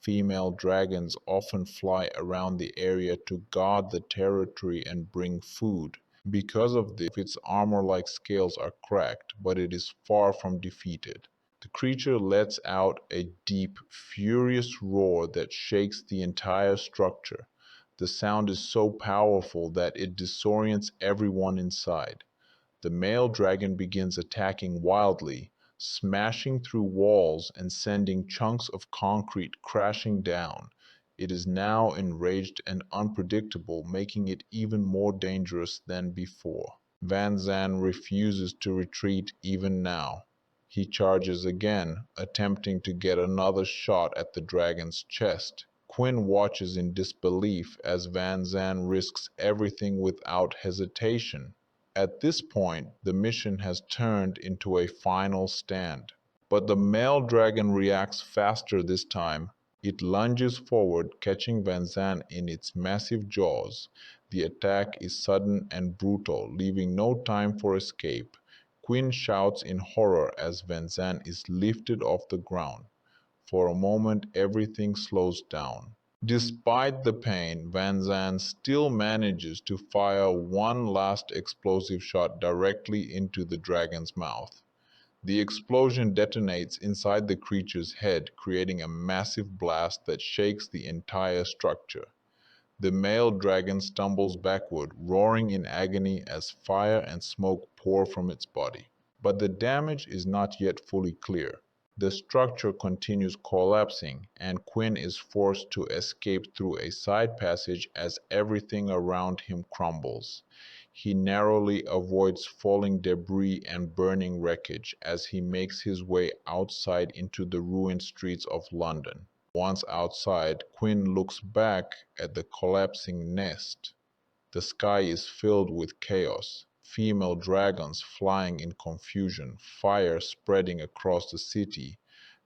Female dragons often fly around the area to guard the territory and bring food. Because of this, its armor-like scales are cracked, but it is far from defeated. The creature lets out a deep, furious roar that shakes the entire structure. The sound is so powerful that it disorients everyone inside. The male dragon begins attacking wildly, smashing through walls and sending chunks of concrete crashing down. It is now enraged and unpredictable, making it even more dangerous than before. Van Zandt refuses to retreat even now. He charges again, attempting to get another shot at the dragon's chest. Quinn watches in disbelief as Van Zandt risks everything without hesitation. At this point, the mission has turned into a final stand. But the male dragon reacts faster this time. It lunges forward, catching Van Zandt in its massive jaws. The attack is sudden and brutal, leaving no time for escape. Quinn shouts in horror as Van Zandt is lifted off the ground. For a moment, everything slows down. Despite the pain, Van Zandt still manages to fire one last explosive shot directly into the dragon's mouth. The explosion detonates inside the creature's head, creating a massive blast that shakes the entire structure. The male dragon stumbles backward, roaring in agony as fire and smoke pour from its body. But the damage is not yet fully clear. The structure continues collapsing, and Quinn is forced to escape through a side passage as everything around him crumbles. He narrowly avoids falling debris and burning wreckage as he makes his way outside into the ruined streets of London. Once outside, Quinn looks back at the collapsing nest. The sky is filled with chaos. Female dragons flying in confusion, fire spreading across the city,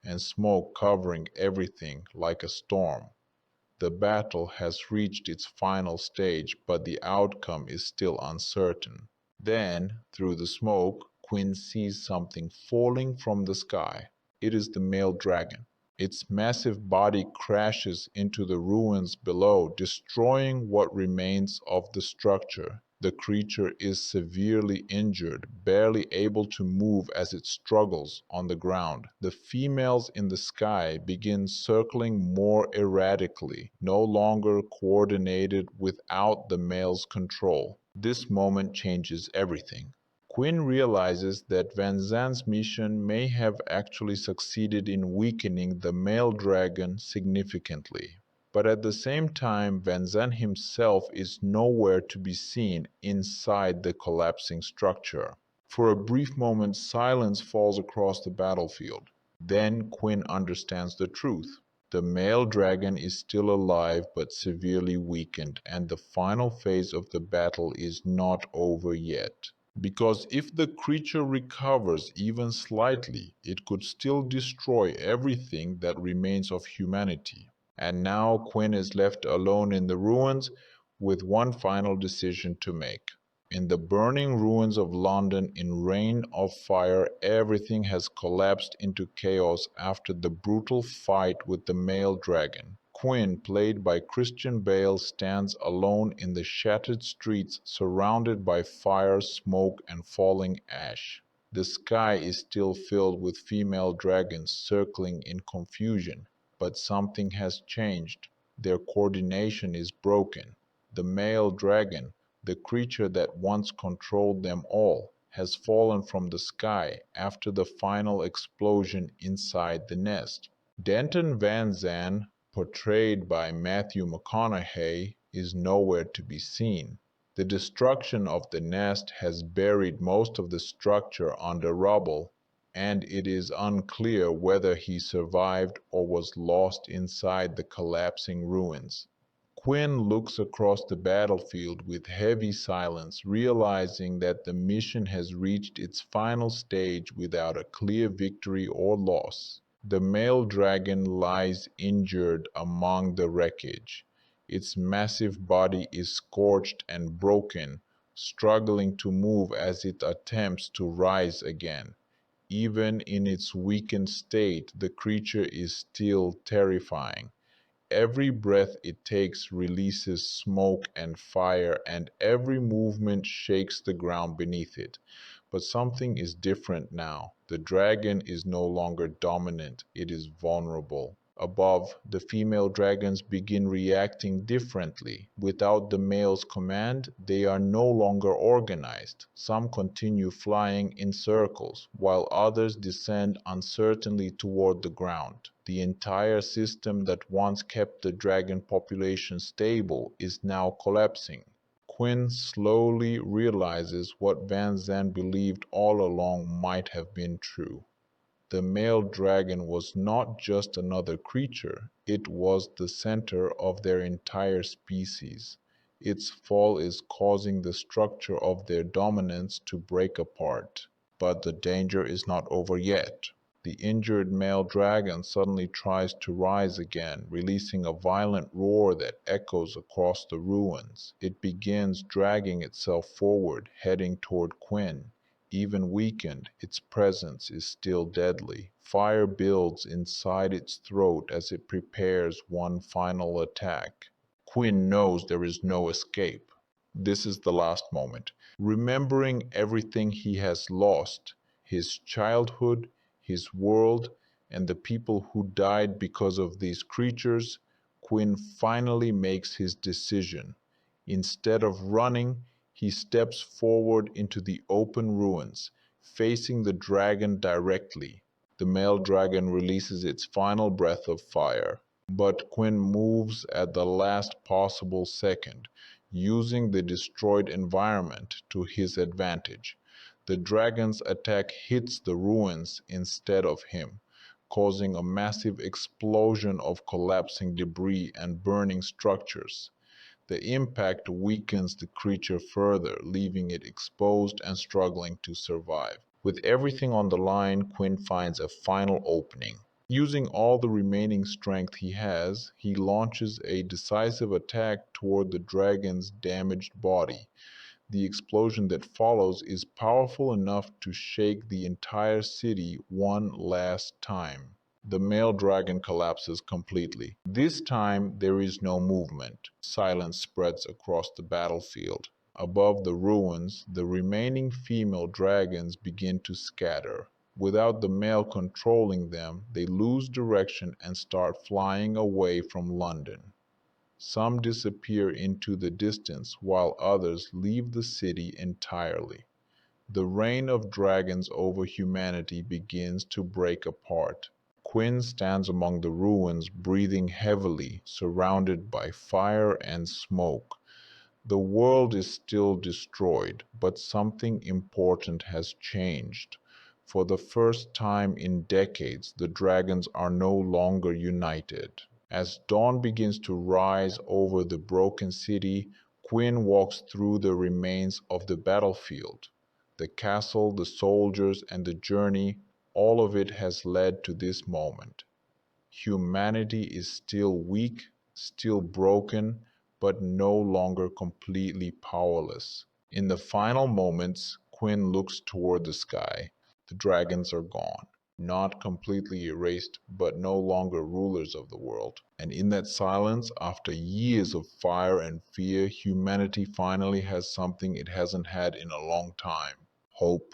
and smoke covering everything like a storm. The battle has reached its final stage, but the outcome is still uncertain. Then, through the smoke, Quinn sees something falling from the sky. It is the male dragon. Its massive body crashes into the ruins below, destroying what remains of the structure. The creature is severely injured, barely able to move as it struggles on the ground. The females in the sky begin circling more erratically, no longer coordinated without the male's control. This moment changes everything. Quinn realizes that Van Zandt's mission may have actually succeeded in weakening the male dragon significantly. But at the same time, Van Zandt himself is nowhere to be seen inside the collapsing structure. For a brief moment, silence falls across the battlefield. Then Quinn understands the truth. The male dragon is still alive but severely weakened, and the final phase of the battle is not over yet. Because if the creature recovers even slightly, it could still destroy everything that remains of humanity. And now Quinn is left alone in the ruins with one final decision to make. In the burning ruins of London, in rain of fire, everything has collapsed into chaos after the brutal fight with the male dragon. Quinn, played by Christian Bale, stands alone in the shattered streets, surrounded by fire, smoke, and falling ash. The sky is still filled with female dragons circling in confusion, but something has changed. Their coordination is broken. The male dragon, the creature that once controlled them all, has fallen from the sky after the final explosion inside the nest. Denton Van Zandt, portrayed by Matthew McConaughey, is nowhere to be seen. The destruction of the nest has buried most of the structure under rubble, and it is unclear whether he survived or was lost inside the collapsing ruins. Quinn looks across the battlefield with heavy silence, realizing that the mission has reached its final stage without a clear victory or loss. The male dragon lies injured among the wreckage. Its massive body is scorched and broken, struggling to move as it attempts to rise again. Even in its weakened state, the creature is still terrifying. Every breath it takes releases smoke and fire, and every movement shakes the ground beneath it. But something is different now. The dragon is no longer dominant, it is vulnerable. Above, the female dragons begin reacting differently. Without the male's command, they are no longer organized. Some continue flying in circles, while others descend uncertainly toward the ground. The entire system that once kept the dragon population stable is now collapsing. Quinn slowly realizes what Van Zandt believed all along might have been true. The male dragon was not just another creature, it was the center of their entire species. Its fall is causing the structure of their dominance to break apart. But the danger is not over yet. The injured male dragon suddenly tries to rise again, releasing a violent roar that echoes across the ruins. It begins dragging itself forward, heading toward Quinn. Even weakened, its presence is still deadly. Fire builds inside its throat as it prepares one final attack. Quinn knows there is no escape. This is the last moment. Remembering everything he has lost, his childhood, his world, and the people who died because of these creatures, Quinn finally makes his decision. Instead of running, he steps forward into the open ruins, facing the dragon directly. The male dragon releases its final breath of fire, but Quinn moves at the last possible second, using the destroyed environment to his advantage. The dragon's attack hits the ruins instead of him, causing a massive explosion of collapsing debris and burning structures. The impact weakens the creature further, leaving it exposed and struggling to survive. With everything on the line, Quinn finds a final opening. Using all the remaining strength he has, he launches a decisive attack toward the dragon's damaged body. The explosion that follows is powerful enough to shake the entire city one last time. The male dragon collapses completely. This time there is no movement. Silence spreads across the battlefield. Above the ruins, the remaining female dragons begin to scatter. Without the male controlling them, they lose direction and start flying away from London. Some disappear into the distance, while others leave the city entirely. The reign of dragons over humanity begins to break apart. Quinn stands among the ruins, breathing heavily, surrounded by fire and smoke. The world is still destroyed, but something important has changed. For the first time in decades, the dragons are no longer united. As dawn begins to rise over the broken city, Quinn walks through the remains of the battlefield. The castle, the soldiers, and the journey, all of it has led to this moment. Humanity is still weak, still broken, but no longer completely powerless. In the final moments, Quinn looks toward the sky. The dragons are gone. Not completely erased, but no longer rulers of the world. And in that silence, after years of fire and fear, humanity finally has something it hasn't had in a long time: hope.